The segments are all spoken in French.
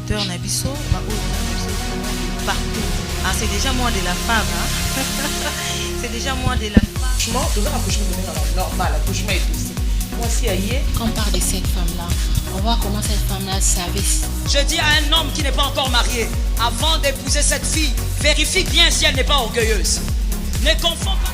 téléspectateurs Nabiso, partout. Ah, c'est déjà moi de la femme. Hein? C'est déjà moi de la femme. Franchement, tout ça, accouchement normal, accouchement est aussi. Moi, si aïe. Quand on parle de cette femme-là, on voit comment cette femme-là savait. Je dis à un homme qui n'est pas encore marié, avant d'épouser cette fille, vérifie bien si elle n'est pas orgueilleuse. Ne confonds pas.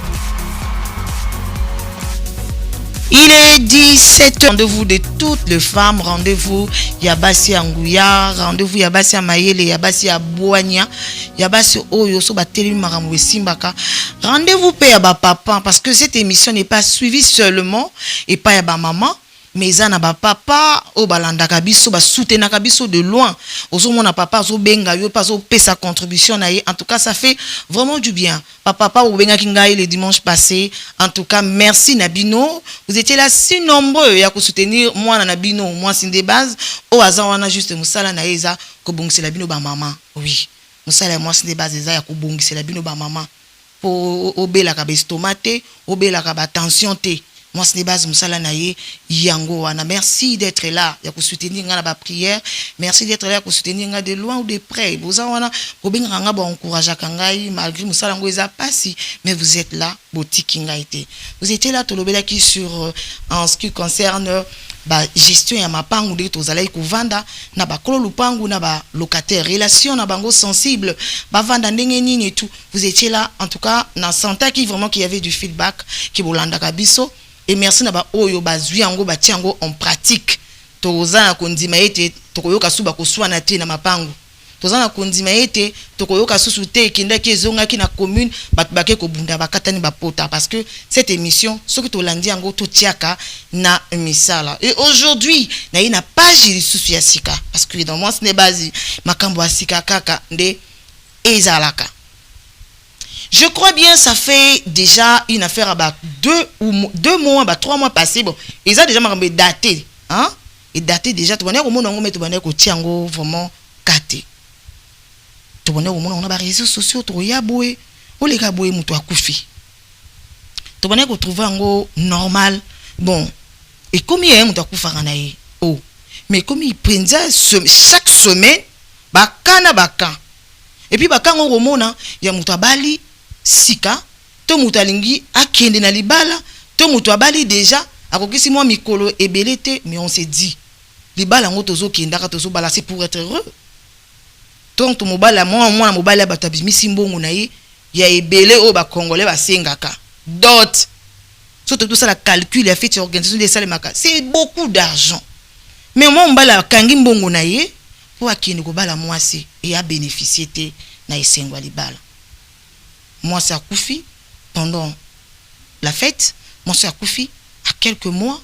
Il est 17h. Rendez-vous de toutes les femmes. Rendez-vous Yabasi Angouya. Rendez-vous Yabasi Amayele. Yabasi Abouania. Yabasi Oyo. So Bateli Maramwe Simbaka. Rendez-vous Payaba Papa. Parce que cette émission n'est pas suivie seulement. Et pas Yaba Maman. Mais ça n'a pas papa au balanda kabiso ba soutenir kabiso de loin ozo mona papa zo benga yo pas zo paie sa contribution na en tout cas ça fait vraiment du bien papa au benga kingai le dimanche passé en tout cas merci Nabino vous étiez là si nombreux ya ko soutenir moi na Nabino moi c'est des bases au hasard on a juste musala na eza ko bongisi la bino ba maman oui musala moi c'est des bases eza ya ko bongisi la bino ba maman pour obela ka bestomate obela ka ba tension te. Moi, c'est les bases de Yango. Merci d'être là. Il y a que soutenir la prière. Merci d'être là pour soutenir de loin ou de près. Vous avez encouragé malgré Moussalango passé. Mais vous êtes là, vous étiez là, qui sur en ce qui concerne la gestion ya mapangu de tozalai kuvanda na ba kolo lupangu na ba locataire relation na bango sensible ba vanda ndenge nini et tout. Vous étiez là en tout cas na santa qui vraiment qui avait du feedback qui bolanda kabiso. Et merci na ba oyo bazwi yango ba tiango en pratique. Toza na kondima ete tokoyoka suba koswana te na mapangu. Toza na kondima ete tokoyoka susu te kinda ki ezonga ki na commune batbake ko bunda bakatani ba pota parce que cette émission soki to landi yango to tiaka na misala. Et aujourd'hui na ina page lisusu ya sika parce que dans moi ce n'est basi makambo asika kaka nde ezalaka. Je crois bien ça fait déjà une affaire à 2 mois, 3 mois passés. Bon, ils ont déjà daté. Hein? Et daté déjà. Tu vois, au monde, on met tiango vraiment katé. Tu vois, au monde, on a des réseaux sociaux. Tu vois, il y a boué. Ou les gars boué, moutou à koufi. Tu vois, on trouve un normal. Bon. Et comme il y a un moutou à koufaranaï. Oh. Mais comme il prend chaque semaine, bakana bakan. Et puis, bakan au monde, il y a moutou à bali. Sika to mutalingi akende na libala to mutu abali déjà akokisi moi mikolo ebelete mais on s'est dit libala ngo tozo kenda ka tozo bala c'est pour être heureux donc to mobala moi na mobala batabi misimbongo na ye ya ebele o ba congolais ba sengaka dot surtout tout ça la calcul la fait organisation des salles maka c'est beaucoup d'argent mais moi mbala kangi mbongo na ye pour akende ko bala mwasi et a bénéficier te na esengwa libala. Moi, c'est à Koufi, pendant la fête. Moi, c'est à Koufi, à quelques mois,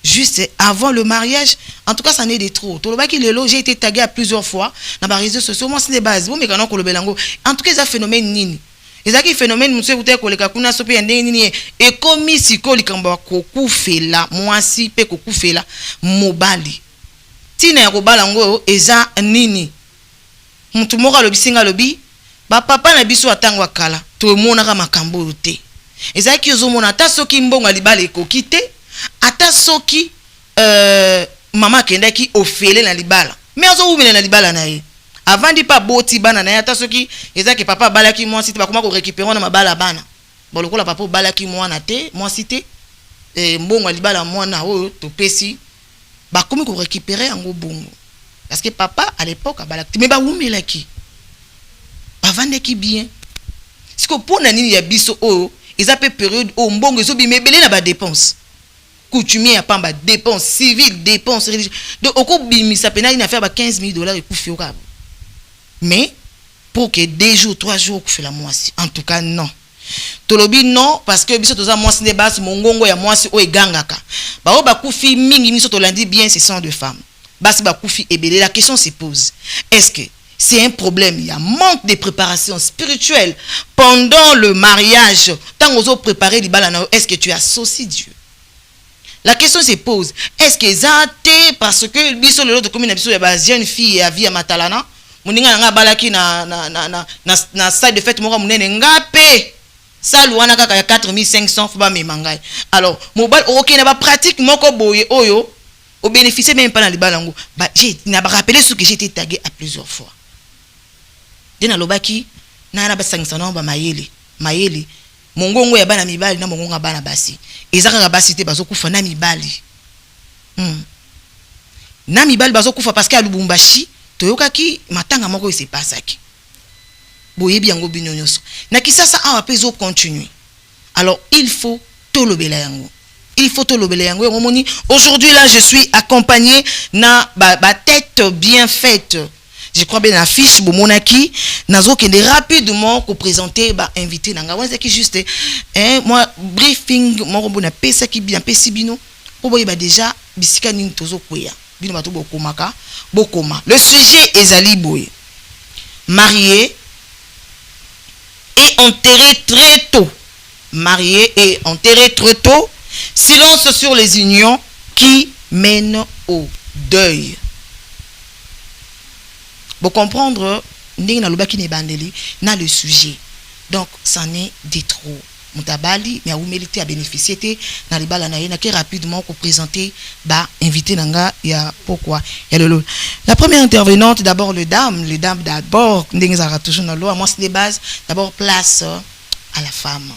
juste avant le mariage. En tout cas, ça n'est des trop. J'ai été tagué à plusieurs fois dans les réseaux sociaux. Moi, c'est des bases. En tout cas, c'est un phénomène nini. Et ça qui phénomène, monsieur, vous avez dit et comme si Kolikamba Koku fait là, moi, si pe Koku fait là, Mobali. Tina Robalango, et ça nini. Moutumora lobi, singa lobi. Ba papa na biso atangwa kala to monaka makambo te ezaki ozomona ata soki mbongo libala ekokite ata soki mama kendaki ofele na libala mais azowumela na libala na ye avant di pa boti bana na ye ata soki ezaki papa balaki mwasi te bakoma ko récupérer na mabala bana bon lokola papa balaki mwana te mwasi te mbongo libala mwana oyo to pesi bakomi ko récupérer yango bongo parce que papa à l'époque abalaki mais ba wumelaki avant qui bien si ko pona nini ya biso o ils appellent période o mbongo zo bimé belé na ba dépense coutumier ya pamba dépense civile dépense religieuse donc oko bimisa pena une affaire ba $15,000 et koufi okabo mais pour que 2 jours 3 jours koufi la moisi en tout cas non tolobi non parce que biso toza moisi de base mongongo ya moisi o egangaka ba o ba koufi mingi miso to landi bien ce sont de femmes basi ba koufi ebelé la question se pose est-ce que c'est un problème, il y a manque de préparation spirituelle pendant le mariage. Tant que vous préparez les balles, est-ce que tu associes Dieu? La question se pose, est-ce que ça parce que biso le lot commune biso ya jeune fille à via matalana, moninga nga balaki na salle de fête moko munene ngape. Salle wana kaka ya 4500 faut ba memangai. Alors, mobile OK na ba pratique moko boye oyo au bénéficier même pas dans les balango. Bah, j'ai n'a pas rappelé ce que j'ai été tagué à plusieurs fois. Dina lobaki na na basangisa na ba mayele. Mayele. Mongongo ya bana mibali na mongongo ya bana basi. Ezaka basi te bazokufa na mibali. Na mibali bazokufa parce que à Lubumbashi, toyokaki matanga moko se passaki. Boyebi yango binyonyoso. Na kisasa a pezo continuer. Alors il faut tolobela yango. Il faut tolobela yango. Aujourd'hui là, je suis accompagné na ba tête bien faite. Je crois bien affiche Bomonaki nazo kende rapidement ko présenter ba invité nanga wana qui juste moi briefing mon robot na pesa ki bien pesi bino po boye ba déjà bisika nini tozo kweya bino bato bokomaka bokoma. Le sujet ezali boye marié et enterré très tôt. Marié et enterré très tôt. Silence sur les unions qui mènent au deuil. Pour comprendre, na le sujet. Donc, ça n'est des trop. Moutabali, mais à humilité à bénéficier, na les balles na qui rapidement pour présenter, invité nanga, il y a pourquoi. La première intervenante, d'abord les dames d'abord, toujours dans l'eau, à moi c'est des bases, d'abord place à la femme.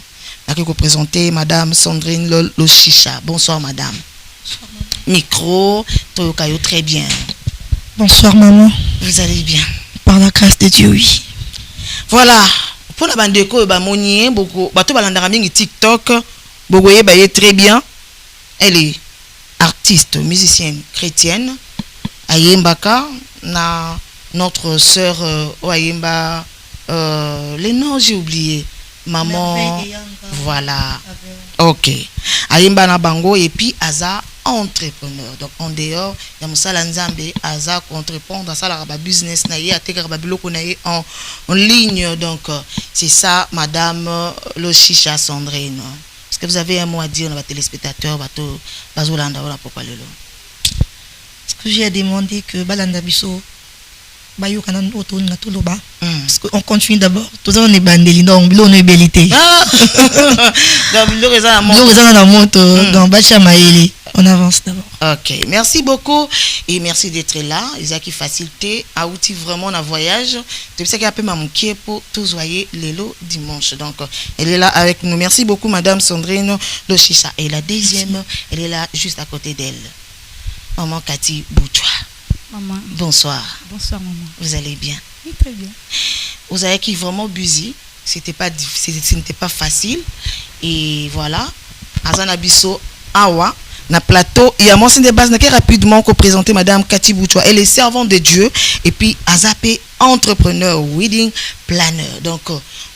Là que vous présentez Madame Sandrine Loshicha. Bonsoir Madame. Bonsoir, Micro, Toyokayo très bien. Bonsoir maman. Vous allez bien? Par la grâce de Dieu, oui. Voilà. Pour la bande de ko ba monier beaucoup bato balandara mingi TikTok, bogoye ba très bien. Elle est artiste, musicienne chrétienne. Ayembaka na notre sœur Oyemba les noms j'ai oublié. Maman, voilà. Ok. Ayemba na bango et puis Aza entrepreneur. Donc en dehors, il y a Moussala Nzambe, Aza entreprendre à ça la business na yé, à biloko na yé en ligne. Donc c'est ça, Madame Loshicha Sandrine. Est-ce que vous avez un mot à dire à nos téléspectateurs, bateau Bazolanda voilà pourquoi le lot? Ce que j'ai demandé que Balanda Bisso Bayo kanan auto na toloba parce qu'on continue d'abord tous on est bandeli donc l'on est bellité donc l'on na moto donc bacha maeli on avance d'abord. Ok, merci beaucoup et merci d'être là. Isaki facilité a outil vraiment un voyage. C'est ça qui a appelé Mamouké pour tous voyer l'élo dimanche. Donc elle est là avec nous. Merci beaucoup Madame Sandrine Loshicha. Et la deuxième, elle est là juste à côté d'elle. Maman Cathy Boutoua. Maman. Bonsoir. Bonsoir maman. Vous allez bien? Oui, très bien. Vous avez qui vraiment busy. Ce n'était pas facile. Et voilà. Azana Bisso Awa. Na plateau, il y a mon de base qui rapidement qu'on présenter Madame Cathy Boutoua. Elle est servante de Dieu et puis Azapé entrepreneur, wedding planner. Donc,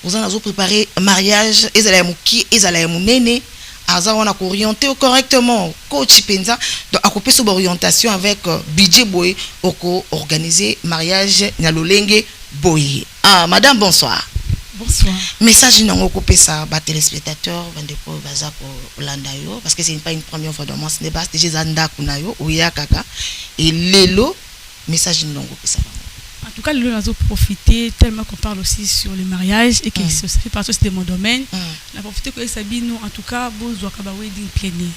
vous en avez préparé mariage, qui est à néné. Aza on a orienté correctement coach Penza donc à couper sur orientation avec budget boy pour organiser mariage nyalolenge boy. Ah madame bonsoir. Bonsoir. Message non coupé ça ba téléspectateurs bandeko baza ko landa yo parce que c'est pas une première fois dans mon ce n'est pas déjà zanda kunayo oya kaka et lelo message non coupé ça. En tout cas, nous avons profité tellement qu'on parle aussi sur le mariage et que ça fait partie de mon domaine. On a profité que Sabine, en tout cas, vous avez wedding planning.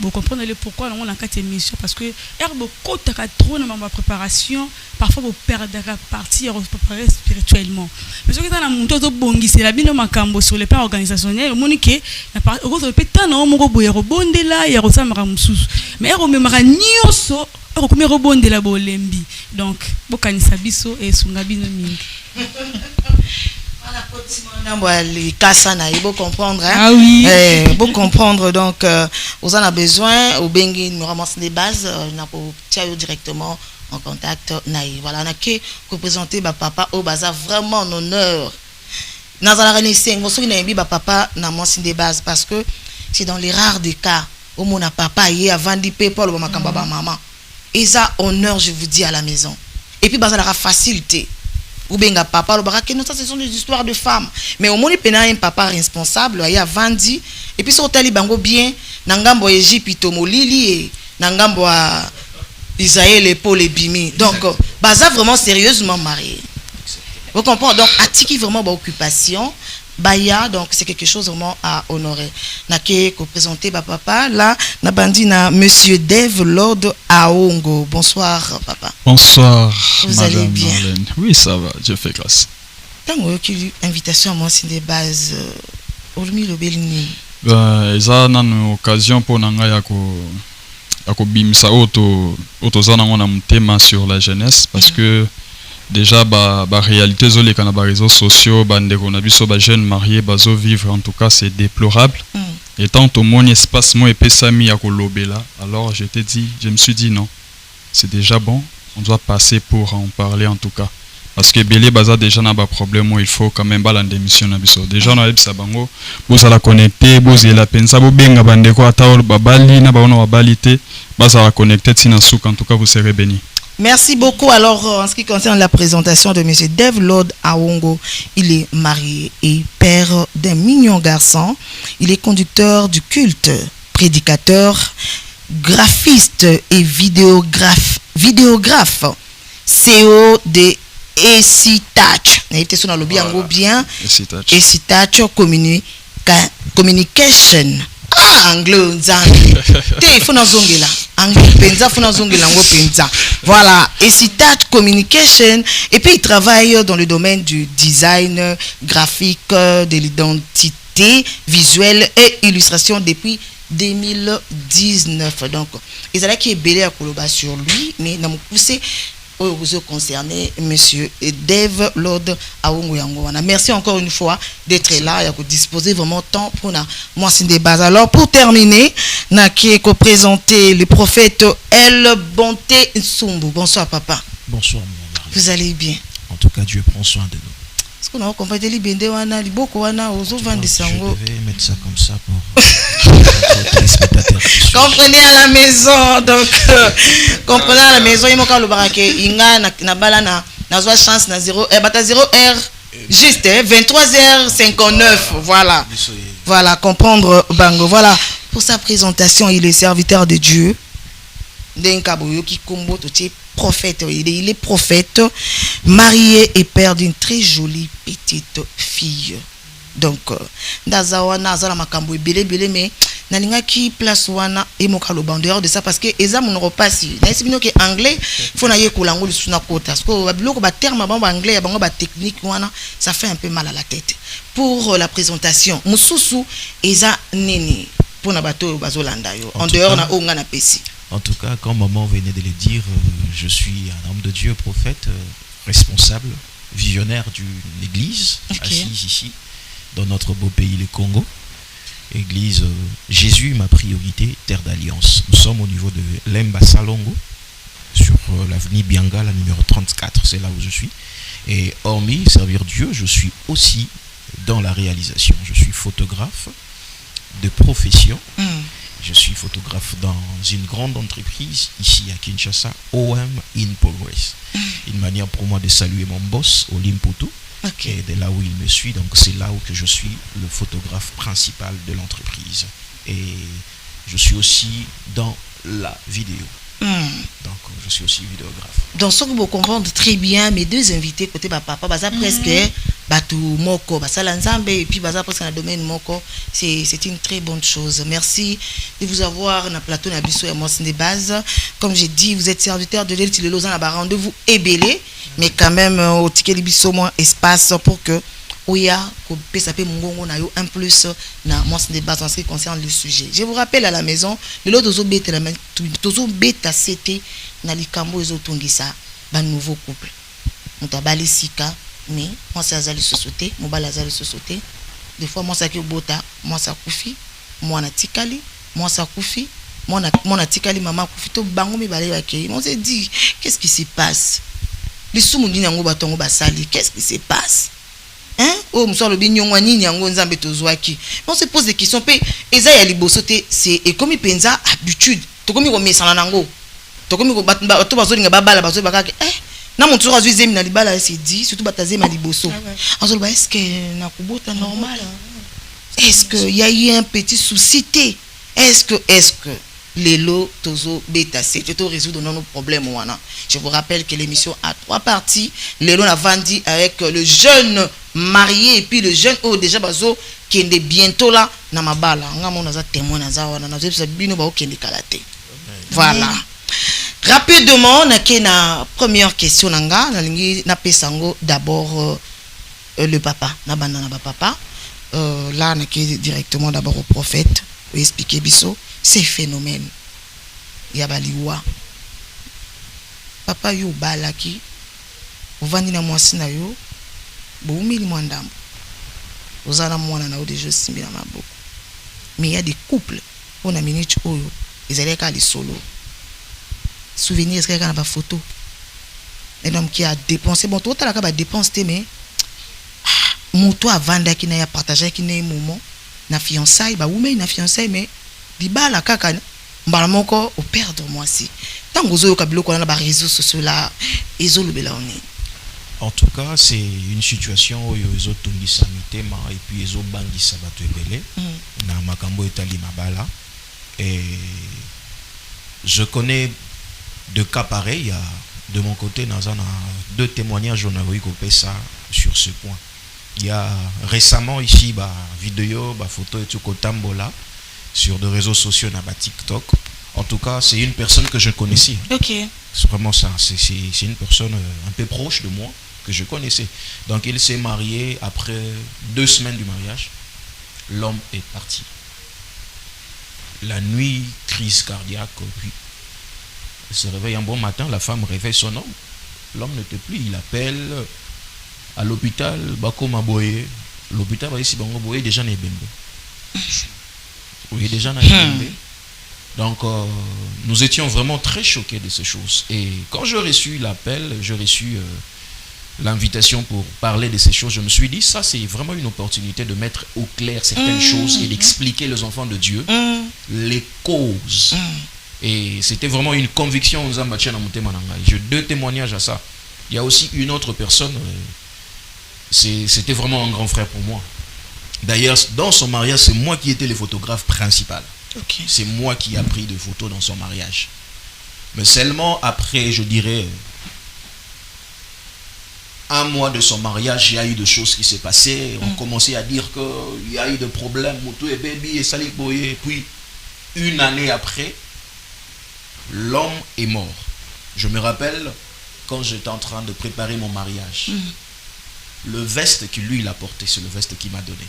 Vous comprenez le pourquoi on a 4 émissions parce que beaucoup de trop dans ma préparation, parfois vous perdez la partie vous préparer spirituellement. Mais ce qui est dans la montée de bongi, c'est la bino makambo sur le plan organisationnel. Monique, la partie au retour peut-être non mon boye rebonde là, il y a aussi maramusus. Mais on me mara nyoso. Comme rebond de la bolembi donc bokanisa biso et sungabino mingi voilà pour les kasana il faut comprendre hein? Ah oui faut comprendre donc vous en a besoin au bengi nous ramasse les bases na pour tirer directement en contact naï voilà on a que représenter ba papa au baza vraiment en honneur dans la renaissance on soki na yembi ba papa na mention des bases parce que c'est dans les rares des cas où mon papa y avant di people ba makamba ba maman. Et ça, honneur, je vous dis, à la maison. Et puis, ça aura facilité. Ou bien, papa, ça, ce sont des histoires de femmes. Mais au moins, il y a un papa responsable, il y a Vandi. Et puis, si on t'a bango bien, Nangambo Égypte, Lili, Nangambo Israël et Paul et Bimi. Donc, ça vraiment sérieusement marié. Vous comprenez? Donc, Atiki vraiment occupation. Baya, donc c'est quelque chose vraiment à honorer. Nake ko présenter papa là, na bandi na monsieur Dave Lord Aongo. Bonsoir papa. Bonsoir. Vous Madame allez bien? Marlène. Oui, ça va, je fais grâce. Tango qui invitation à moi c'est des bases Olumi Lobelini. Eza nanu occasion pour nanga ya ko bimisa auto zana ngona mutema sur la jeunesse parce que déjà ba réalité zo les kana ba réseaux sociaux ba ndeko na biso ba jeunes mariés bazo vivre en tout cas c'est déplorable. Et tant au mon espace moi epesami ya ko lobela, alors je me suis dit non. C'est déjà bon, on doit passer pour en parler en tout cas. Parce que Belé Baza déjà n'a pas de problème, il faut quand même balan d'émission na biso. Déjà on a eu ça bango, vous allez connecter, vous allez la penser, vous benga bandeko ataol babali na baona babalité, baza la connecter tina souk, en tout cas vous serez bénis. Merci beaucoup. Alors, en ce qui concerne la présentation de M. Dave Lord Aongo, il est marié et père d'un mignon garçon. Il est conducteur du culte, prédicateur, graphiste et vidéographe CEO de Esitach. Il était sur le bien. Esitach Communication. Ah, anglais, il faut zongela. Anglais, penza, faut zongela, penza. Voilà, Esitach Communication. Et puis il travaille dans le domaine du design graphique, de l'identité visuelle et illustration depuis 2019. Donc, ils allaient qui est belé à Koloba sur lui, mais n'a poussé vous concerné, monsieur Dave Lord Aongo Yangowana. Merci encore une fois d'être là et de disposer vraiment de temps pour moi c'est des bases. Alors pour terminer, n'a qui présenter le prophète El Bonté Nsumbu. Bonsoir papa. Bonsoir mon mari. Vous allez bien? En tout cas Dieu prend soin de nous. Est-ce qu'on a compris les bende wana liboko wana ozo vendre sango? Je devais mettre ça comme ça pour téléspectateurs. Comprenez à la maison, donc comprenez à la maison, il m'a dit le baraké inga na bala na zoa chance na 0 bata 0h juste 23h59 voilà. Voilà, comprendre bango. Voilà, pour sa présentation, il est serviteur de Dieu. Denkaboyo qui combo tout prophète, il est prophète, marié et père d'une très jolie petite fille. Donc ndazawana azala makambo ebele mais nalinga ki place wana emokalo bandeur de ça parce que eza mon repasi na sibino ke anglais faut na yekola ngoli suna kota parce que biloko ba terme ba anglais ya bango ba technique wana ça fait un peu mal à la tête. Pour la présentation mususu eza nini pour na bato bazolanda yo en dehors na onga na pesi. En tout cas, quand maman venait de le dire, je suis un homme de Dieu, prophète, responsable, visionnaire d'une église, assis ici, dans notre beau pays, le Congo. Église Jésus, ma priorité, terre d'alliance. Nous sommes au niveau de Lemba Salongo, sur l'avenue Bianga, la numéro 34, c'est là où je suis. Et hormis servir Dieu, je suis aussi dans la réalisation. Je suis photographe de profession. Je suis photographe dans une grande entreprise ici à Kinshasa, OM in Progress. Une manière pour moi de saluer mon boss, Olimpoto, et de là où il me suit. Donc c'est là où que je suis le photographe principal de l'entreprise. Et je suis aussi dans la vidéo. Donc je suis aussi vidéographe. Donc ce que vous comprenez très bien, mes deux invités côté papa, baza presque batu moko, basala nzambe et puis baza presque dans le domaine moko, c'est une très bonne chose. Merci de vous avoir dans le plateau na biso et moi c'est des bases. Comme j'ai dit, vous êtes serviteur de l'élite le Lausanne à rendez-vous ébélé, mais quand même au ticket de biso moins espace pour que Oya, un plus na moi c'est des bases en ce qui concerne le sujet. Je vous rappelle à la maison, le lot dozo beta la tozo beta c'était na likambo ezotungisa ba nouveau couple. Mutabali sika mais moi ça azali société, mobala azali société. Des fois moi ça ki bota, moi ça kufi, moi na tikali, moi ça kufi, moi na tikali maman kufi to bango mi balé bakei. On s'est dit qu'est-ce qui se passe? Les soumundini yango batongo basali, qu'est-ce qui se passe? Hein? Oh, monsieur le binyongwa nini yango nzambe tozwaki. On se pose des questions pe eza ya liboso te c'est et comme penza habitude. To komi ko mesana nango. To komi ko bato bazolinga babala bazo bakaki na montu azwi zemi na libala c'est dit surtout batazema liboso. Azolo ba est-ce que na kubota normal? Est-ce que il y a eu un petit souci té? Est-ce que Lelo Tozo Beta c'est tout résoudre nos problèmes wana. Je vous rappelle que l'émission a 3 parties. Lelo a vendu avec le jeune marié et puis le jeune oh déjà bazo qui est bientôt là na mabala nga mona za témoin na za wana na zebisa bino ba okende kalate. Voilà. Rapidement na première question nanga na lingi na pesango d'abord le papa na banda na ba papa là na directement d'abord au prophète pour expliquer biso ces phénomènes ya baliwa papa yo balaki ovandi na mwasi na yo boumili mwandambo ozala mwana na yo déjà simbi na maboko mais il y a des couples on a minute oyo ezaleka li solo souvenir est-ce na ba photo un homme qui a dépensé bon tout la ka ba dépense té mais moto avanda ki na ya partager ki na moment na fiançailles ba oumeli na fiançailles mais dibala kaka mbala moko au perdre moi si tango zo yoka biloko na ba réseaux sociaux là ezolobela oni. En tout cas, c'est une situation où ils ont tongisa mitema et puis ils ont bangisa bato ebele na makambo etali mabala et je connais deux cas pareils. De mon côté, dans deux témoignages on a eu ça sur ce point. Il y a récemment ici vidéo, photo et tout kotambola sur des réseaux sociaux na TikTok. En tout cas, c'est une personne que je connaissais. OK. C'est vraiment ça, c'est une personne un peu proche de moi que je connaissais. Donc il s'est marié après 2 semaines du mariage. L'homme est parti. La nuit, crise cardiaque, puis il se réveille un bon matin, la femme réveille son homme. L'homme n'était plus, il appelle à l'hôpital, Bako Maboye. L'hôpital va ici, Bango Boye, déjà n'est bembe. Oui, déjà n'est bembe. Donc, nous étions vraiment très choqués de ces choses. Et quand j'ai reçu l'appel, j'ai reçu l'invitation pour parler de ces choses, je me suis dit, ça c'est vraiment une opportunité de mettre au clair certaines choses et d'expliquer aux enfants de Dieu les causes. Et c'était vraiment une conviction. J'ai 2 témoignages à ça. Il y a aussi une autre personne, c'était vraiment un grand frère pour moi. D'ailleurs, dans son mariage, c'est moi qui étais le photographe principal. Okay. C'est moi qui ai pris des photos dans son mariage. Mais seulement après, je dirais, 1 mois de son mariage, il y a eu des choses qui s'est passées. On commençait à dire qu'il y a eu des problèmes. Puis, 1 année après, l'homme est mort. Je me rappelle quand j'étais en train de préparer mon mariage. Le veste que lui il a porté, c'est le veste qu'il m'a donné.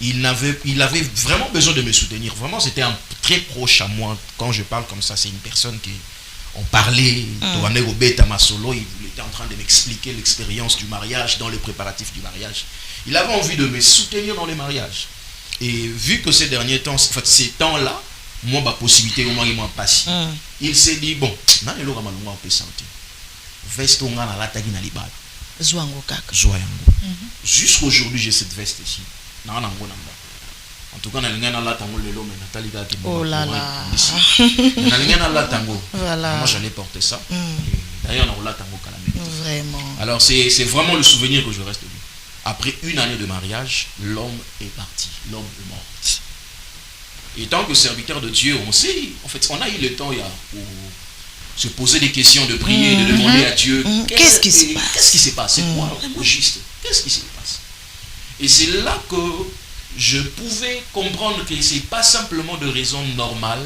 Il avait vraiment besoin de me soutenir. Vraiment, c'était un très proche à moi. Quand je parle comme ça, c'est une personne qui... On parlait, il était en train de m'expliquer l'expérience du mariage, dans les préparatifs du mariage. Il avait envie de me soutenir dans les mariages. Et vu que ces derniers temps, en fait, ces temps-là, moi, ma possibilité, au moins, il m'a passé. Il s'est dit, bon, jusqu'à aujourd'hui, j'ai cette veste ici. En tout cas, oh là là. Voilà. Moi, j'allais porter ça. D'ailleurs, vraiment. Alors, c'est vraiment le souvenir que je reste de lui. Après 1 année de mariage, l'homme est parti. L'homme est mort. Et tant que serviteur de Dieu, on sait, en fait, on a eu le temps pour se poser des questions, de prier, de demander à Dieu qu'est-ce qui se passe. Qu'est-ce qui se passe? C'est quoi au juste? Qu'est-ce qui se passe? Et c'est là que je pouvais comprendre que ce n'est pas simplement de raisons normales,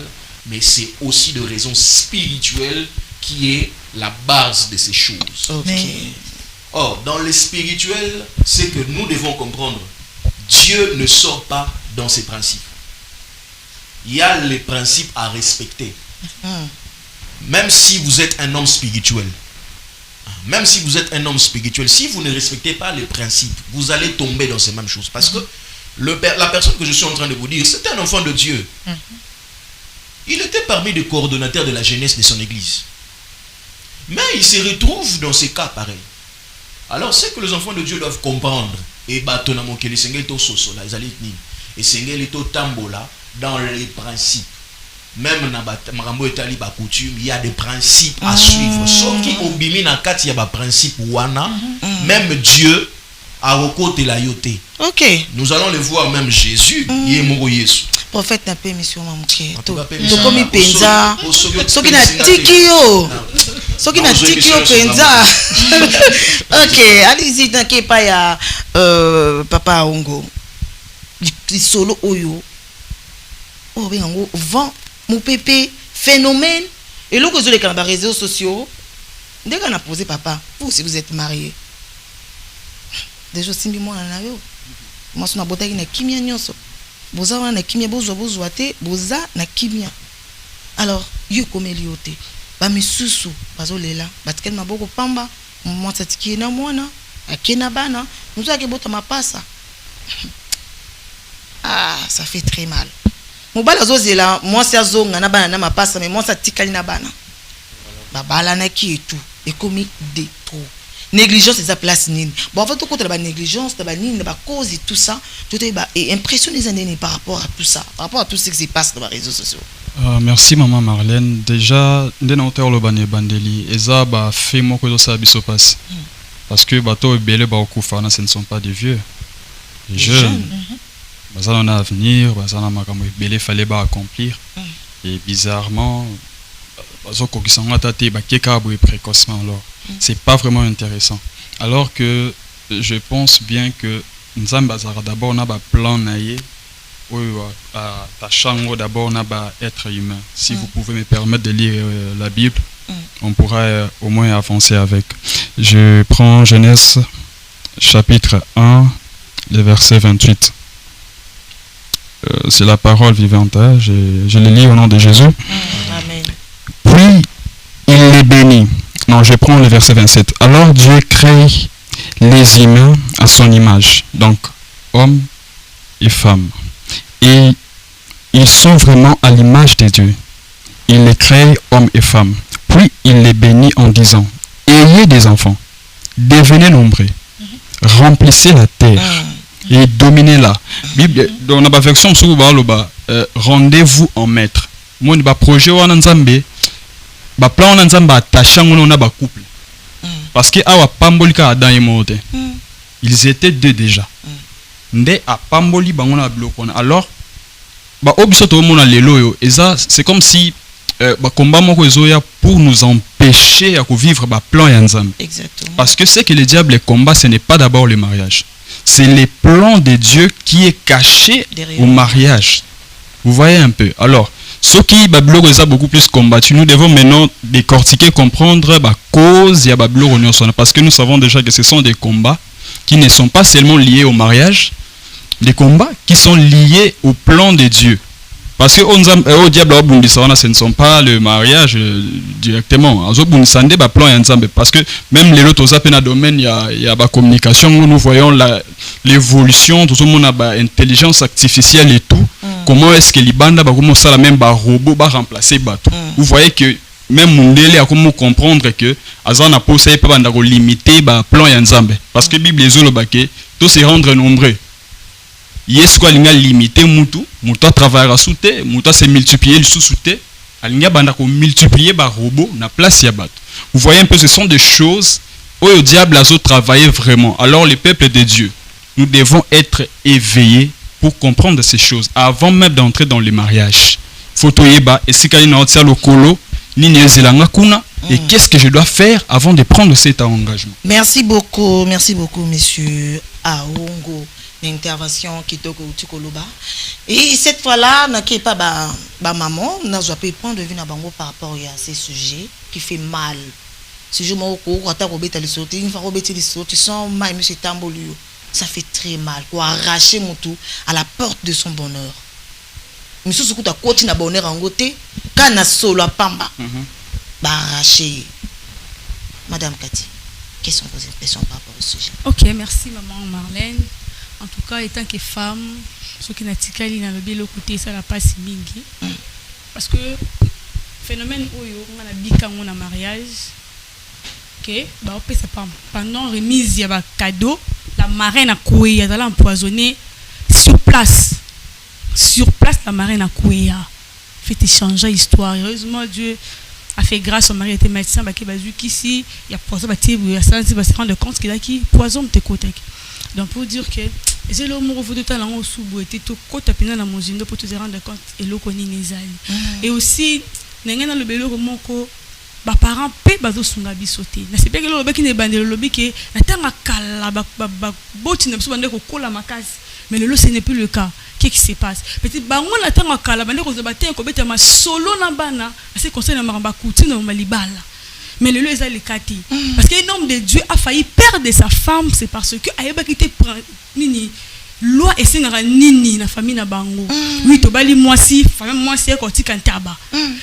mais c'est aussi de raisons spirituelles qui est la base de ces choses. Okay. Or, dans le spirituel, c'est que nous devons comprendre, Dieu ne sort pas dans ses principes. Il y a les principes à respecter. Même si vous êtes un homme spirituel, si vous ne respectez pas les principes, vous allez tomber dans ces mêmes choses. Parce que la personne que je suis en train de vous dire, c'est un enfant de Dieu. Il était parmi les coordonnateurs de la jeunesse de son église. Mais il se retrouve dans ces cas pareils. Alors, c'est que les enfants de Dieu doivent comprendre. Et dans les principes. Même dans coutume, il y a des principes à suivre. Sauf qui obimi na kati ya ba principe wana, même Dieu a recoté la yoté. OK. Nous allons le voir, même Jésus, il est mort Yesu. Prophète n'a pas mission mamke. To komi penza. Soki na tiki yo. soki na tiki yo penza. OK, allez-y t'inquiète pas ya papa Ongo. Solo oyo. Oh ben yango vent mon pépé phénomène et là que zo les réseaux sociaux. Dès qu'on a posé papa, vous si vous êtes marié. Déjà simbi moi na yo. Moi sona botaki na kimia nyonso. Boza wana na kimia bozwa te, boza na kimia. Alors, yo komeli yo te. Ba misusu bazolela, batikel maboko pamba, moi satiki na mwana, akena bana, nous a ke bota mapasa. Ah, ça fait très mal. Mobala zozela, moi c'est azonga na bana na mapasa, mais moi satikali na bana. Babala na ki et tout, et commis de trop. Négligence c'est sa place nini. Bon en fait tout côté la négligence, la nini, la cause et tout ça, tout est impressionné les années par rapport à tout ça, par rapport à tout ce qui se passe dans les réseaux sociaux. Merci maman Marlène. Déjà, dès notre le bané bandeli, eza ba fait moi que ça biso passe. Parce que bateau et belé ba okufana, ce ne sont pas des vieux, des jeunes. Baza on a avenir, baza na makambo belé fallait ba accomplir. Et bizarrement bazoko qui sont attaqués ba keka abou précocement alors. C'est pas vraiment intéressant. Alors que je pense bien que Nzambe azara d'abord on a ba plan naïe. Oui, tâchant d'abord on a être humain. Si vous pouvez me permettre de lire la Bible, on pourra au moins avancer avec. Je prends Genèse chapitre 1, le verset 28. C'est la parole vivante. Hein? Je le lis au nom de Jésus. Amen. Puis il les bénit. Non, je prends le verset 27. Alors Dieu crée les humains à son image. Donc, hommes et femmes. Et ils sont vraiment à l'image de Dieu. Il les crée hommes et femmes. Puis il les bénit en disant, ayez des enfants, devenez nombreux, remplissez la terre et dominez-la. Bible dans la version rendez-vous en maître. Moi ba projet wana nzambe ba plan wana nzambe attaché ngona ba couple. Parce que awa pambolika Adam et Mote. Ils étaient deux déjà. Nde a pamboli bango na biloko na alors ba obiso to mona lelo yo eza c'est comme si ba combat moko ezoya pour nous empêcher à vivre ba plan ya nzambe. Exactement. Parce que ce que le diable combat ce n'est pas d'abord le mariage. C'est les plans de Dieu qui est caché derrière au mariage. Vous voyez un peu. Alors ce qui Babylone a beaucoup plus combattu, nous devons maintenant décortiquer, comprendre la cause ya Babylone parce que nous savons déjà que ce sont des combats qui ne sont pas seulement liés au mariage, des combats qui sont liés au plan de Dieu. Parce que au diable ce ne sont pas le mariage directement. Parce que même les autres domaine il y a la communication, nous voyons l'évolution, tout le monde a l'intelligence artificielle et tout. Comment est-ce que les bandes commencent à même robot remplacer bateau. Vous voyez que même Mundele a comment comprendre que Azana posé pas limiter plan yanzambe. Parce que Bible les olobake tout se rendre nombreux. Yes quoi linga limiter mutu a travailler à souté mutu se multiplier le sous-souté alinga banda ko multiplier ba robot na place ya bato. Vous voyez un peu ce sont des choses où le diable a travaillé vraiment. Alors les peuples de Dieu, nous devons être éveillés pour comprendre ces choses avant même d'entrer dans le mariage. Faut toyeba esikali na otia lokolo nini ezelanga kuna et qu'est-ce que je dois faire avant de prendre cet engagement. Merci beaucoup monsieur Aongo. Intervention qui est au et cette fois-là n'a pas ba maman n'a pas pu prendre de vue par rapport à ces sujets qui fait mal. Si je m'en ça fait très mal pour arracher mon tout à la porte de son bonheur. Mais ce que tu as continué à bonheur en côté quand na solo à pamba ba arracher. Madame Cathy, quelles sont vos impressions par rapport au sujet? OK, merci maman Marlène. En tout cas, étant que femme, ce qui n'a pas été dans le côté, ça n'a pas si mingi. Parce que phénomène où on a bika on a mariage, ok, bah on peut ça pendant remise il y a un cadeau, la marraine a coué, elle a empoisonné sur place. Sur place, la marraine a coué, fait échanger l'histoire. Heureusement, Dieu a fait grâce, son mari était médecin, bah qui a vu qu'ici il y a poison, bah il va se rendre compte qu'il a qui poison de côté. Donc pour dire que j'ai le mot de temps là on sous était tout côté pénal dans mon gîte pour te rendre compte et le connaît les ailes et aussi n'engana le belo moko parents pe bazo sunga biso te na c'est bien que le lobby qui ne bande le lobby que na tanga kala boti na biso bande ko kola makasi mais le ce n'est plus le cas. Qu'est-ce qui se passe? Peut-être bango na tanga kala bande ko zobate ko beta ma solo na bana assez conseil na maramba couti na malibala. Mais le les a les kati parce que un homme de Dieu a failli perdre sa femme, c'est parce que ayeba quitté nini loi et singara nini na famille na bango. Oui to bali mwasi famille mwasi ko tika ntaba.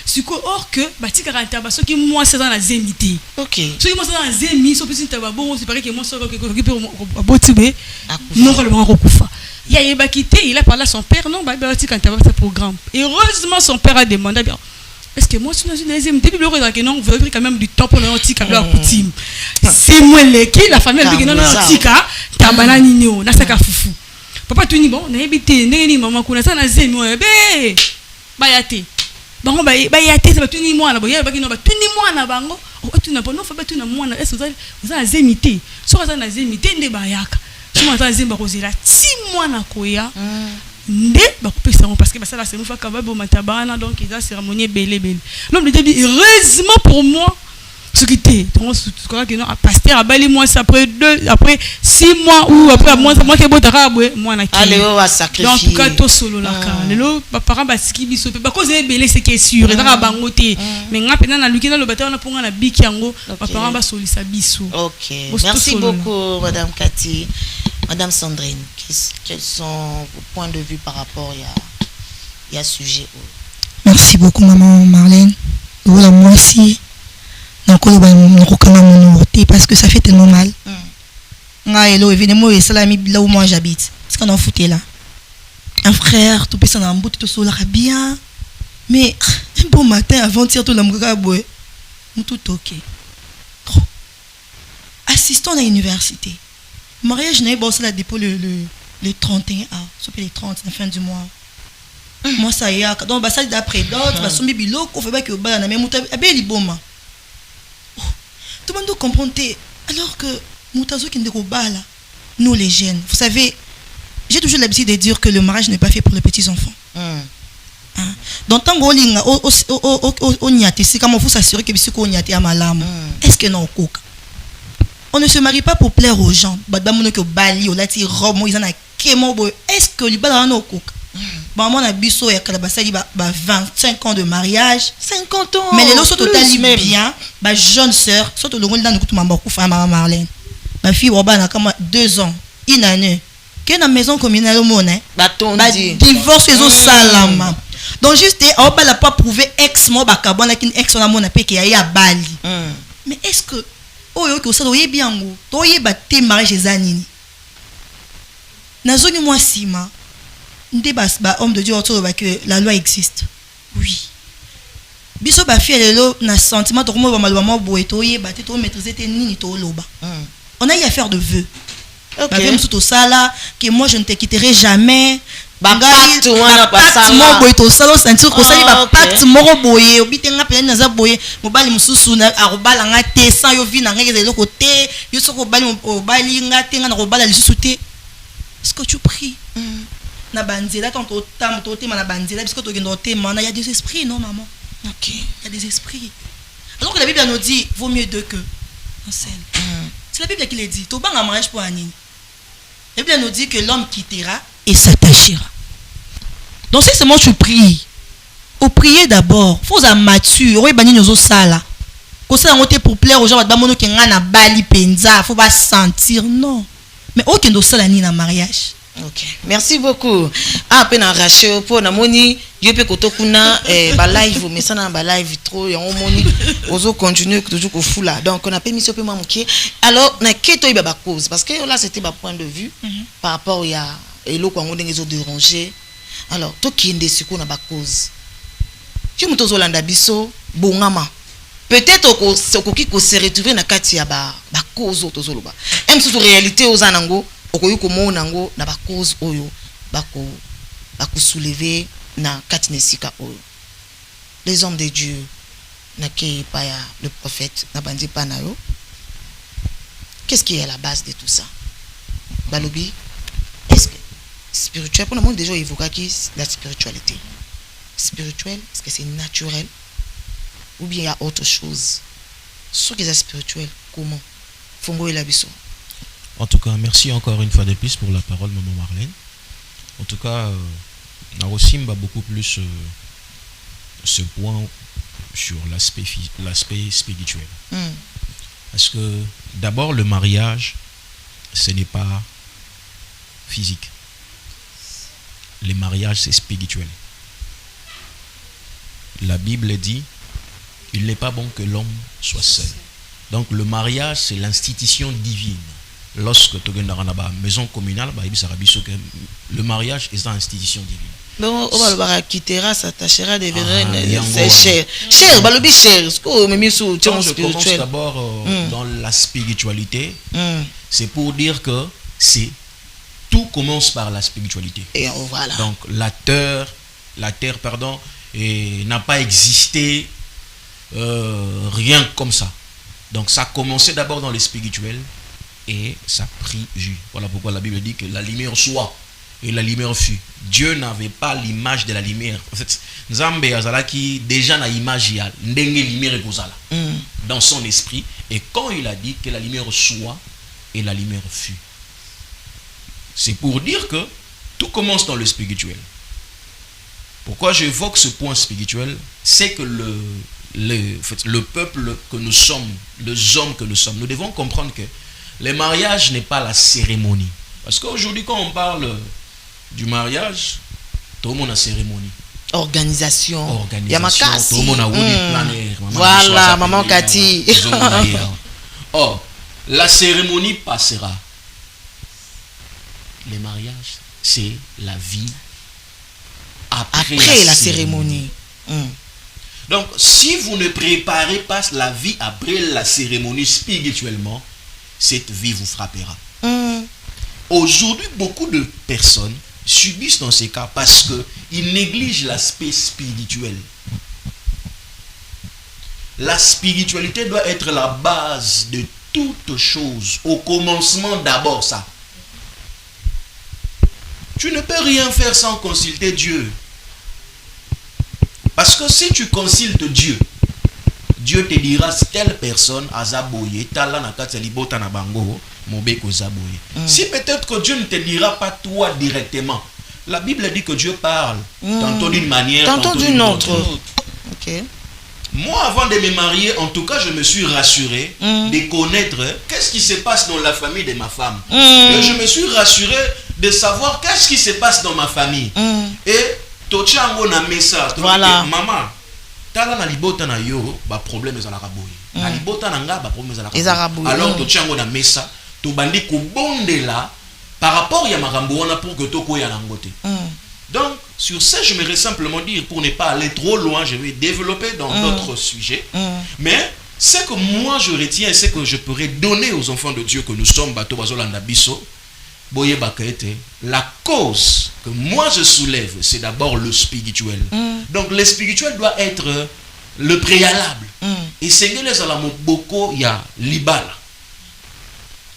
Siko or que batika ntaba so ki mwasi dans la zemité. OK. So ki mwasi dans la zemi so petit ntaba bon c'est pareil que moi so ko botibe non ko le bango kufa. Il a quitté, il a parlé à son père, non, bah tika ntaba ce programme. Heureusement son père a demandé bien. Est-ce que moi, je suis dans une deuxième depuis le que non, vous avez quand même du temps pour le tika la coutume. C'est moi qui la famille avec non tika tabana nino na saka fufu. Papa tu ni bon, na ebité ndeni maman kuna ça na zemi be bayate. Bango bayate ça tu ni moi na boya ba kino ba tu ni moi na bango. O tu na bon non fa ba tu na moi na est-ce vous avez zemité. So ça na zemité nde bayaka. So moi ça zemi ba kozela 6 mois na koya. Nde bakupesa parce que ça là c'est nous fa kaba bo matabana donc il a cérémonie belé l'homme de Dieu heureusement pour moi ce qui était donc je crois que non pasteur a bali moi après 6 mois ou après moi que botaka moi na qui allez on va sacrifier donc en tout cas to solo la ka lelo parents basiki biso pe cause belé c'est qui est sûr et dans bangote mais ngapena na lukina lo bata na ponga na biki yango parents ba solisa biso. OK, merci beaucoup madame Cathy. Madame Sandrine, quels sont vos points de vue par rapport à ce sujet? Merci beaucoup maman Marlène. Voilà moi aussi. Donc parce que ça fait tellement mal. Hello, évidemment et salami là où moi j'habite. Parce qu'on en foutait là. Un frère, tout personne en bout tout seul bien. Mais un bon matin avant de tirer tout l'amgra boy. Tout OK. Assistons à l'université. Mariage n'est pas ça dépôt le 31 soit les 30 la fin du mois. Moi ça y a donc ça d'après d'autres va sommer biloko fait pas que bala na même abeli boma. Tout le monde comprend alors que mutazo qui ndeko bala nous les jeunes. Vous savez, j'ai toujours l'habitude de dire que le mariage n'est pas fait pour les petits enfants. Donc tant qu'on linga o nyati si comment faut s'assurer que bisiko nyati a malamu. Est-ce que non coca? On ne se marie pas pour plaire aux gens. Est-ce que les balles on a biso et kalabasali 25 ans de mariage. 50 ans. Mais les autres totalement bien. Ma jeune sœur, surtout le monde dans le maman maman Marlène. Ma fille Robana comme 2 ans, une année. Qui est dans la maison communale au monde. Divorce les autres salama. Donc juste on va pas prouver ex moi bakabon avec une ex on a mon appel qui a Bali. Mais est-ce que oyo que ça doit bien go toye baté mariage ezanini nazoni moi sima ndé ba homme de Dieu autour que la loi existe. Oui biso ba fi lelo na sentiment to ko ba malwa boye toye baté to maîtriser te nini to loba. On a eu affaire de vœux. Ba même tout ça là que moi je ne te quitterai jamais. Pacte wana pasala boye to sala sentir ko sali ba pacte moko boye obitenga pele na za boye mobali mususu na arobala nga te sans yo vi na ngeke de l'autre côté yo soko bali obali nga te nga na robala lisusu te. Est-ce que tu pries na banzela tanto tam to te na banzela parce que to gendo te mana il y a des esprits non maman. OK, il y a des esprits. Alors que la Bible nous dit vaut mieux deux que un seul. C'est la Bible qui le dit. To banga mariage pour anine. La Bible nous dit que l'homme quittera et s'attachera. Donc si c'est moi tu pries, au prier d'abord, faut être mature, oui bani nous sala. Comme ça on pour plaire aux gens, ba mono ki ngana bali penza, faut pas sentir non. Mais aucun de ça ni na mariage. OK. Merci beaucoup. Ah peine arraché pour na moni, yo pe kotokuna ba live mais ça na ba live trop ya moni, ozo continuer toujours ko fula. Donc on a permis ce peu manquer. Alors na keto iba ba cause parce que là c'était ma point de vue par rapport au ya et lo kwa ngondenge zo déranger. Alors to ki ende siko na ba cause. Tu muto zo landa biso bongama. Peut-être okoki ko se retrouver na kati ya ba cause to zo loba. Même sous réalité aux anango okoyi komona ngo na ba cause oyo bako soulever na kati nesika oyo. Les hommes de Dieu na ke pa ya le prophète na bandi pa na yo. Qu'est-ce qui est à la base de tout ça? Balobi, est-ce que spirituel pour le monde déjà évoqué qui la spiritualité spirituelle, est-ce que c'est naturel ou bien il y a autre chose ce qui est spirituel comment fongo et la biso. En tout cas, merci encore une fois de plus pour la parole, maman Marlène. En tout cas, Narosimba beaucoup plus ce point sur l'aspect spirituel. Parce que d'abord, le mariage, ce n'est pas physique. Le mariage, c'est spirituel. La Bible dit, il n'est pas bon que l'homme soit seul. Donc le mariage, c'est l'institution divine. Lorsque tu es dans la maison communale, le mariage est une institution divine. Bon, on va quitter, s'attachera des c'est cher. Cher, balobi cher. Quand je commence d'abord dans la spiritualité, c'est pour dire que tout commence par la spiritualité. Et voilà. Donc la terre, pardon, n'a pas existé rien comme ça. Donc ça a commencé d'abord dans le spirituel et ça a pris vue. Voilà pourquoi la Bible dit que la lumière soit et la lumière fut. Dieu n'avait pas l'image de la lumière. En fait, Nzambe azalaki déjà na image ya ndenge lumière ekozala dans son esprit, et quand il a dit que la lumière soit et la lumière fut, c'est pour dire que tout commence dans le spirituel. Pourquoi j'évoque ce point spirituel? C'est que le peuple que nous sommes, les hommes que nous sommes, nous devons comprendre que le mariage n'est pas la cérémonie. Parce qu'aujourd'hui, quand on parle du mariage, tout le monde a cérémonie. Organisation. Tout le monde a planner. Voilà, maman Cathy. Or, la cérémonie passera. Le mariage, c'est la vie après la cérémonie. Donc, si vous ne préparez pas la vie après la cérémonie spirituellement, cette vie vous frappera. Aujourd'hui, beaucoup de personnes subissent dans ces cas parce qu'ils négligent l'aspect spirituel. La spiritualité doit être la base de toute chose. Au commencement, d'abord ça. Tu ne peux rien faire sans consulter Dieu. Parce que si tu consultes Dieu, Dieu te dira telle personne a zaboye, tala na kati libota na bango, mobeko zaboye. Si peut-être que Dieu ne te dira pas toi directement, la Bible dit que Dieu parle, tantôt d'une manière, tantôt d'une autre. Okay. Moi, avant de me marier, en tout cas, je me suis rassuré de connaître qu'est-ce qui se passe dans la famille de ma femme. Et je me suis rassuré de savoir qu'est-ce qui se passe dans ma famille. Et tochango na mesa, voilà. Maman, tala na libota na yo, ba problème ezalaka boye. Na libota na nga ba problème ezalaka boye. Alors tochango na mesa, to bandi ko bondela par rapport ya makambo wana pour que toko ya nangote. Donc, sur ça, je me simplement dire, pour ne pas aller trop loin, je vais développer dans d'autres sujets. Mais ce que moi je retiens et ce que je pourrais donner aux enfants de Dieu que nous sommes, Bato Bazolanda Biso, Boye Bakaete, la cause que moi je soulève, c'est d'abord le spirituel. Donc, le spirituel doit être le préalable. Et c'est que les alamoboko ya libala.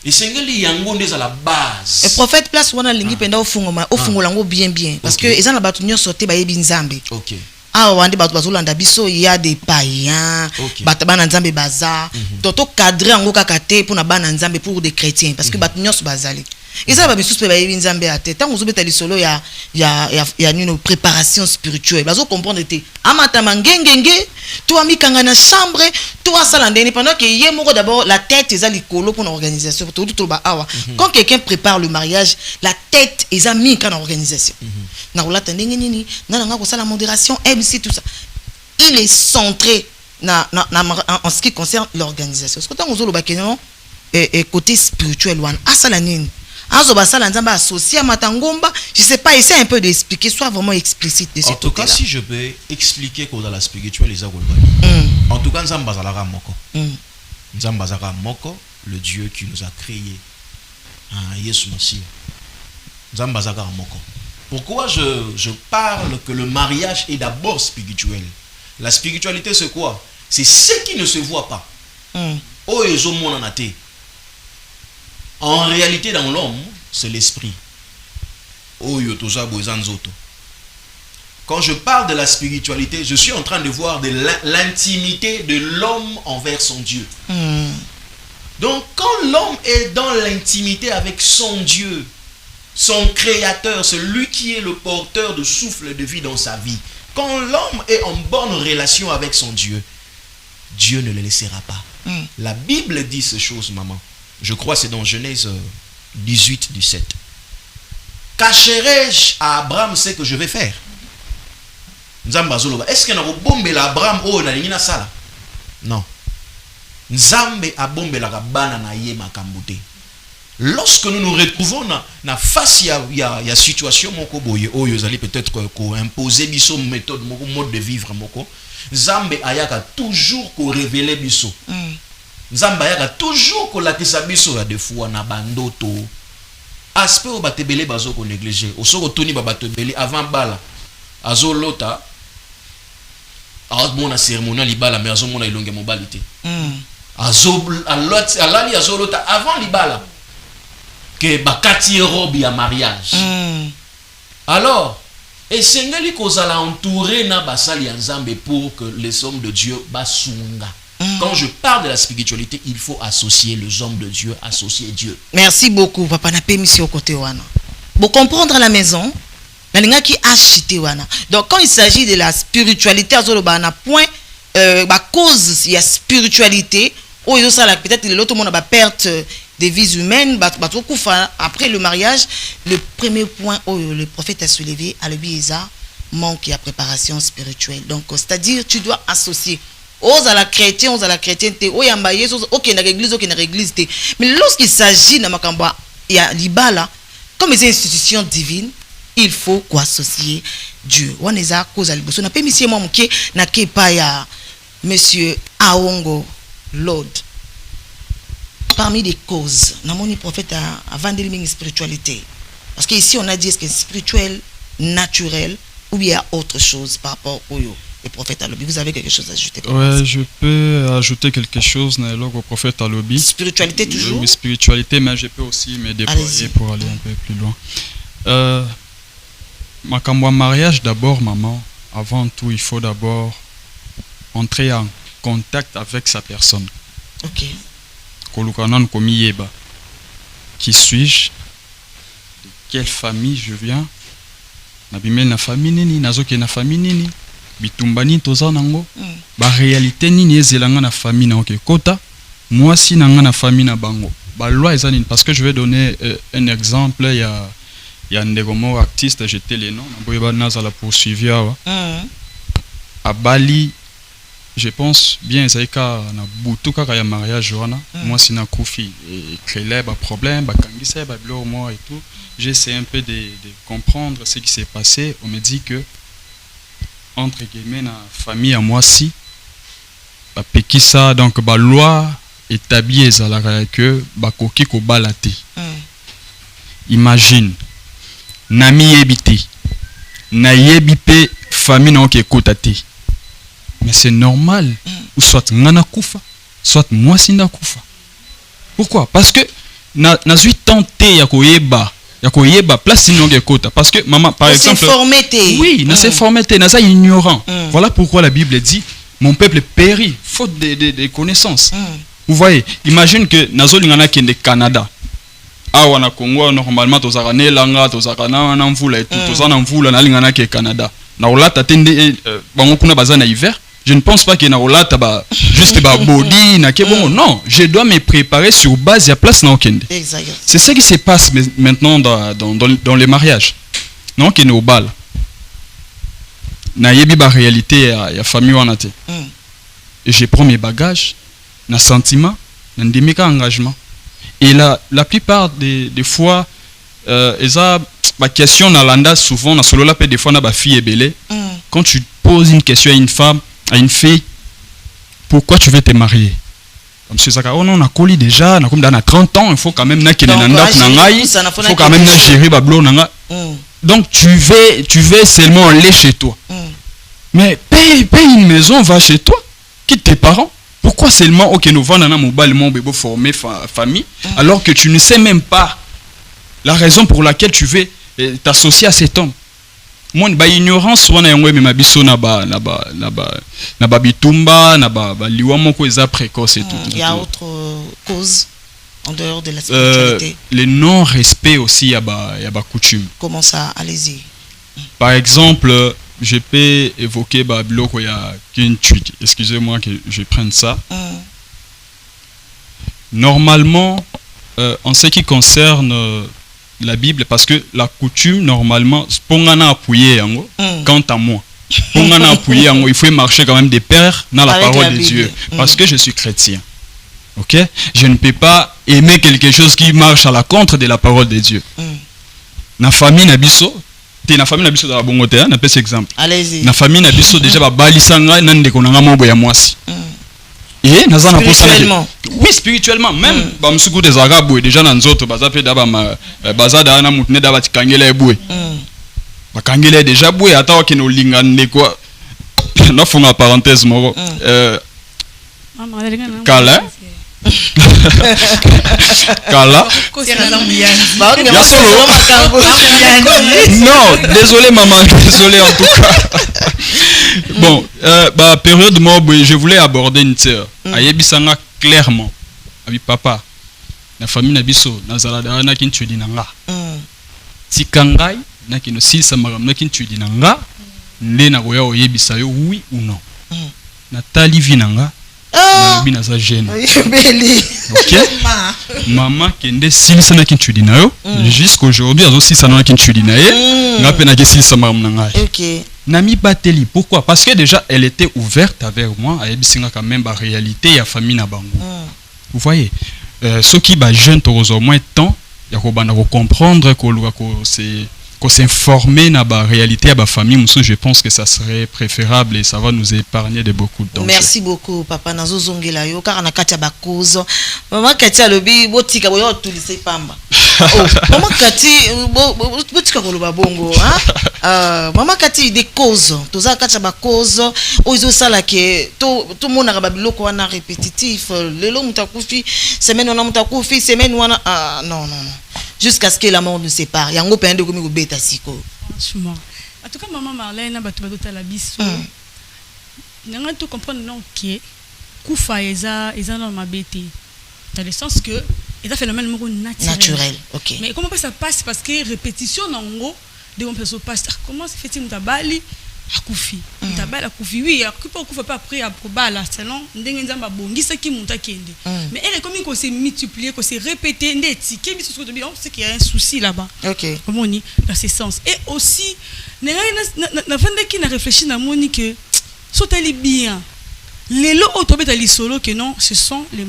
Et c'est à la base. Le prophète place wana lingi penda ofungolango bien parce que ils ont la batunyo sauté ba yebi nzambe. OK. Ah wande batu bazolanda biso il y a des païens, bataba nzambe baza, toto cadrer ango kakate pour na bana nzambe pour des chrétiens parce que batunyo so bazali. Ils ont ba biso pe ba yebi nzambe ate. Tant ozo beta lisolo ya une préparation spirituelle. Bazo comprendre te amata mangengenge, toi mikanga na chambre, toi salandeni pendant que yé moko d'abord la tête est à l'icolo pour l'organisation. Quand quelqu'un prépare le mariage, la tête est à mika dans l'organisation. Na rolata ndenge nini, na nga ko sala modération, MC tout ça. Il est centré en ce qui concerne l'organisation. Ce que tant ozo lo bakeno et côté spirituel one asala nini. Associé à Matangomba, je sais pas, essaie un peu d'expliquer, soit vraiment explicite de ce côté-là. En tout cas, si je peux expliquer que dans la spiritualité, en tout cas, Nzambazala Moko. Nzambazala Moko, le Dieu qui nous a créés. Yesu Messie. Nzambazala Moko. Pourquoi je parle que le mariage est d'abord spirituel? La spiritualité, c'est quoi? C'est ce qui ne se voit pas. Oh, ils ont mon anaté. En réalité, dans l'homme, c'est l'esprit. Quand je parle de la spiritualité, je suis en train de voir de l'intimité de l'homme envers son Dieu. Donc, quand l'homme est dans l'intimité avec son Dieu, son créateur, celui qui est le porteur de souffle de vie dans sa vie, quand l'homme est en bonne relation avec son Dieu, Dieu ne le laissera pas. La Bible dit ces choses, maman. Je crois que c'est dans Genèse 18, 17. Cacherai-je à Abraham ce que je vais faire? Est-ce que nous bombe Abraham ou na sala? Non. Nzambe a bombe la bana na ye makambote. Lorsque nous nous retrouvons na face ya situation moko boye oyo zali peut-être ko imposer biso méthode moko mode de vivre moko, Nzambe ayaka toujours ko révéler biso. Nzambe ayaka toujours ko lakisa biso ya de fois na bandoto. Aspect o batebele bazo ko négliger. Osoko toni ba batebele avant bala. Azolota mon cérémonial libala mais azo mona ilonge mobilité. Alali azolota avant libala que bakati robe ya mariage. Alors esengeli kozala entouré na basali ya Nzambe pour que les hommes de Dieu basunga. Quand je parle de la spiritualité, il faut associer les hommes de Dieu, associer Dieu. Merci beaucoup, papa na permis au côté wana. Pour comprendre à la maison, qui acheté wana. Donc quand il s'agit de la spiritualité, na point cause il y a spiritualité, ou peut-être l'autre monde a perte des vies humaines, après le mariage, le premier point où le prophète a soulevé à l'Église, manque à préparation spirituelle. Donc c'est-à-dire tu dois associer aux à la chrétienne, aux à la chrétienté, aux yambaye, aux na église, mais lorsqu'il s'agit de makamba il y a libala comme les institutions divines, il faut associer Dieu. On est à cause à l'Iboso. On a pas mis moi mouké na kepa ya monsieur Aongo Lord. Parmi les causes, na mon prophète a vendu une spiritualité. Parce qu'ici on a dit est-ce que c'est spirituel, naturel ou bien autre chose par rapport au le prophète Alobi. Vous avez quelque chose à ajouter? Ouais, je peux ajouter quelque chose au prophète Alobi. Spiritualité toujours? Oui, spiritualité, mais je peux aussi me déployer pour aller un peu plus loin. Makambo mariage d'abord, maman. Avant tout, il faut d'abord entrer en contact avec sa personne. Ok. Kolukanan komiyeba. Qui suis-je? De quelle famille je viens? Nabimel na famille nini, nazoke na famille nini, bitumbani toza nango. Ba réalité nini ezelanga na famille na oke kota, moi si nanga na famille na bango. Ba loi ezanine parce que je vais donner un exemple, il y a un ndegomo artiste, j'étais les noms, naboyeba nazala poursuivi awa. À Bali, je pense bien Zaika na butu kaka ya mariage wana, moi si na kufi et créer ba problème, ba kangisa ba blo moi et tout. J'essaie un peu de comprendre ce qui s'est passé. On me dit que, entre guillemets, la famille à moi si, ça, donc, la loi établie que, koki ko balate. Imagine, nami yebite, na yebipe, famille na oke kotate. Mais c'est normal, ou soit ngana kufa, soit moi si na kufa. Pourquoi? Parce que, na zui tenté ya koyeba, place parce que maman par exemple oui na c'est formaté na ça ignorant. Voilà pourquoi la Bible dit mon peuple périt faute de connaissances. Vous voyez, imagine que nazolingana kende Canada awa na Congo normalement tozaka nelanga tozaka na mvula et tout tozana mvula na lingana ke Canada na olata tende bango kuna bazana hiver. Je ne pense pas que na olata ba juste ba body na ke bon non, je dois me préparer sur base ya place na okende. C'est ce qui se passe maintenant dans les mariages. Non que au bal. Na yebi ba réalité ya famille wana te. Et je prends mes bagages, na sentiment, na ndimika engagement. Et la plupart des fois eza ba question na landa souvent na solo la pe des fois na ba fille belé. Quand tu poses une question à une femme, à une fille, pourquoi tu veux te marier? Comme si ça, oh non, on a collé déjà, on a 30 ans, il faut quand même il faut quand même gérer bablo nanga. Donc tu veux seulement aller chez toi. Mais paye une maison, va chez toi, quitte tes parents. Pourquoi seulement ok nous vendons un mobile mon bébé former famille alors que tu ne sais même pas la raison pour laquelle tu veux t'associer à cet homme? mon ba ignorance wana yango me mabiso na ba bitumba na ba liwa moko eza précoce et tout. Il y a autre cause en dehors de la spiritualité. Le non respect aussi ya ba coutume. Comment ça? Allez-y. Par exemple, je peux évoquer ba biloko ya kintuit. Excusez-moi que je prenne ça. Normalement, en ce qui concerne la Bible, parce que la coutume, normalement, pongana appuyer yango, quant à moi, pongana appuyer yango, il faut marcher quand même des pères dans la parole de Dieu. Parce que je suis chrétien. Ok? Je ne peux pas aimer quelque chose qui marche à la contre de la parole de Dieu. Na famille nabiso, na famille nabiso da bongote, na pese exemple. Allez-y. Na famille nabiso déjà ba balisanga nande konanga mobo ya mwasi. Et spirituellement. Oui, spirituellement. Même bamsuku des arabes déjà dans nzoto bazape daba bazada na mutne daba tikangela ebwe. Bakangela déjà bwe ata wakino lingane quoi. Na fonga parenthèse moko. Kala. Kala. Non, désolé maman, désolé en tout cas. Bon, période mob, je voulais aborder une sœur. Ayebisanga clairement. Abi papa, la famille nabiso, nazalada na kinchudi nanga. Tikangai na kino sisa magam na kinchudi nanga. Nde na goya oyebisa yo oui ou non. Na tali vinanga. Na bina za gêne. OK? Maman kende silisa na kinchudi na yo. Jusqu'aujourd'hui azo sisa na kinchudi na ye. Ngape na ke silisa magam nanga. OK. Nami Bateli, pourquoi? Parce que déjà elle était ouverte avec moi, elle bisinga quand même la réalité ya famille na bango. Vous voyez, ceux qui ba jeune au moins temps, ya ko bana ko comprendre ko s'informer na ba réalité ya ba famille, je pense que ça serait préférable et ça va nous épargner de beaucoup de dangers. Merci beaucoup papa nazo zongela yo car na katia ba cause. Maman katia lobi botika boyo tulise pamba. Oh, maman kati botika ko loba bongo, hein? Maman kati des causes, toza katia ba cause, ozo sala ke tout monde na ba biloko wana répétitif, lelo mutakufi, semaine wana mutakufi, semaine wana non. Jusqu'à ce que la mort nous sépare. Yango pende komi ko beta siko. Franchement. En tout cas maman Marlène batu bato la biso. Nanga tout comprendre non que kufa eza dans ma bête. Dans le sens que c'est un phénomène naturel. OK. Mais comment ça passe parce que répétition nango de mon perso passe. Comment ça fait-il mutabali akufi. Mutabali akufi oui, akupa akufa pas après aprobala selon ndenge nzamba bongisa ki muta kende. Mais elle est comme qu'on s'est multiplié, qu'on s'est répété ndeti ke biso de bien, c'est qu'il y a un souci là-bas. OK. Comment on dit dans ce sens. Et aussi na vende qui na réfléchi na moni que soteli bien. Les lots autobetali solo que non, ce sont les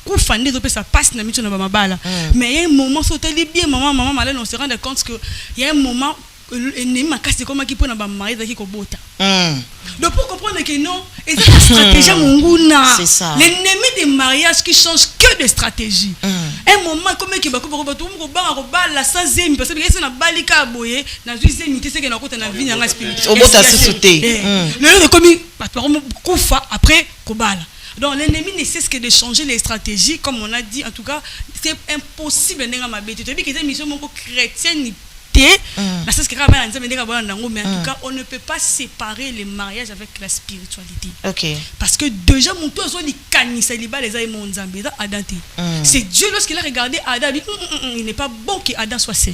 kufa ndé ça passe na mitu na mabala. Mais il y a un moment soteli bien maman Malène on se rend compte que il y a un moment ennemi makasi comment qui peut na ba mari qui ko bota. Donc pour comprendre que non, et c'est la stratégie munguna. C'est ça. L'ennemi des mariages qui change que de stratégie. Un moment comme qui ba ko tout ko ba la sans zemi parce que c'est na balika boye na deuxième c'est que na kota na vie na spirituel. Au bota se sauter. Le comme kufa après kobala. Donc l'ennemi ne cesse que de changer les stratégies comme on a dit en tout cas c'est impossible n'enga mabete. Tu dis que c'est mission mon chrétienne mais en tout cas on ne peut pas séparer les mariages avec la spiritualité. OK. Parce que déjà mon tour soit dit kanisa liba les aimons nzambe Adam. C'est Dieu lorsqu'il a regardé Adam il n'est pas bon que Adam soit seul.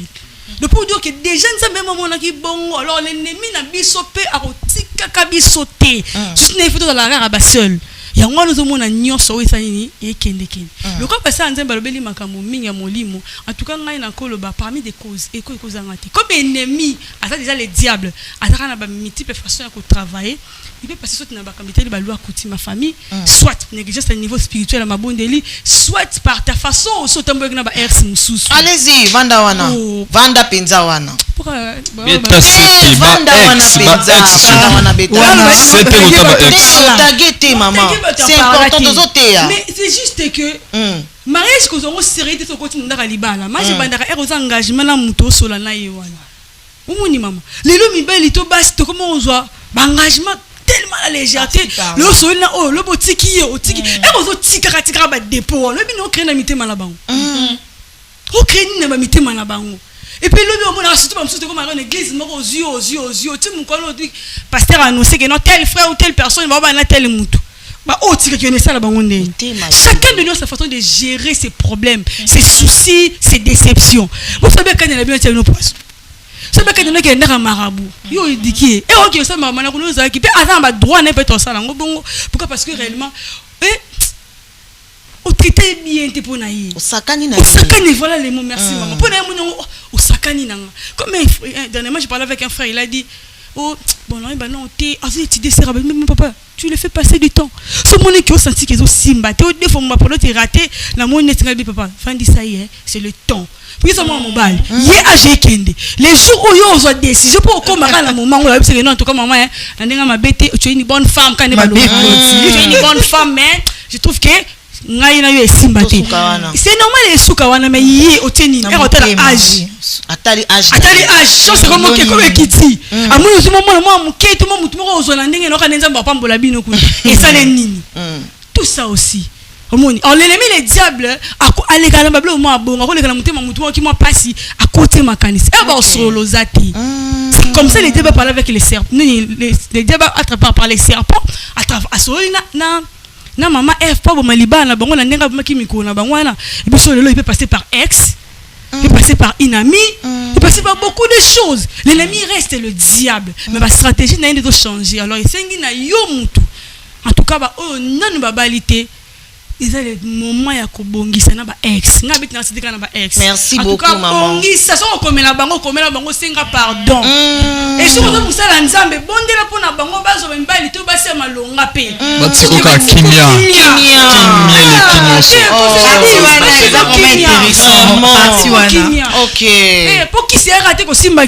Donc pour dire que déjà nzambe moment na ki bon alors l'ennemi na biso pe akotika ka biso te. Juste ne faut dans la rare ba seul. Yango nous omona nyonso o esanini ekende. Le quoi passer nzambe balobeli makambo mingi molimo. En tout cas ngai na koloba parmi des causes et causes ngati. Comme ennemi, asa déjà les diables, asa na ba multiples façons de travailler. Il peut passer soit na ba kamité ba loi coutume ma famille, soit négligence à niveau spirituel à ma bondeli, soit par ta façon au sotambo na ba ers mususu. Allez-y, vanda wana. Vanda penza wana. Beta c'était vanda wana beta. C'était Otagete maman. C'est important de zoter. Mais c'est juste que mariage que zongo sérieux to continue ndaka libala. Moi je bandaka eros engagement na muto sola na yewana. Umuni maman. Lelo mibeli to basi to comment on voit engagement tellement la légèreté. Le sol na oh le botiki otiki. Eros otika ba dépôt. Le bino créer na mitema na bango. O créer na ba mitema na bango. et puis lui on a surtout comme dans l'église moko aux yeux tu mon kolo dit pasteur a annoncé que non tel frère ou telle personne va na tel mutu ba o tika qui ça la bango ndeni chacun de nous a sa façon de gérer ses problèmes ses soucis ses déceptions vous savez quand il a bien nos poissons ça veut dire que ndaka marabout yo diki et OK ça mama na kuno za ki pe ata ba droit na pe to sala ngo pourquoi parce que réellement au traité bien te pona yi osakani voilà les mots merci maman pona mu osakani nanga comme dernièrement je parlais avec un frère il a dit oh bon non non t'es tu dessert avec même papa tu le fais passer du temps ce monde qui a senti qu'ils ont simba te des fois ma polo te raté na mon net ngal papa fin dit ça y est c'est le temps puis ça moi mobile hier âgé kende les jours où yo ont décision pour comme à moment où c'est non en tout cas maman hein na ndenga mabete tu es une bonne femme quand tu es une bonne femme mais je trouve que ngai na yo esimbate c'est normal les souka wana mais yi oteni et hôtel âge atali âge chose comme que comme kiti amu yo moment moi muke tout monde mutu moko ozona ndenge no kanenza mba pambola bino ku et ça les nini tout ça aussi omoni on l'ennemi les diables aleka na bablo mo abonga ko leka na mutema mutu ki mo pasi à côté makanisi et ba solo zati c'est comme ça les diables parlent avec les serpents les diables attrapés par les serpents à solo na maman F pas bon malibana bango na ndenga bamaki mikolo na bango wana et puis il peut passer par ex il peut passer par une amie il peut passer par beaucoup de choses l'ennemi reste le diable mais ma stratégie n'a rien de changer alors il sengi na yo mutu en tout cas ba oh nanu babalité ils ont le moment ya kobongisa na ba ex nga bit na sidika na ba ex merci beaucoup maman bongisa so komela bango senga pardon et si vous musala nzambe bondela pona bango bazo mbali to base malonga pe batiko ka kimia OK pour qui c'est raté ko simba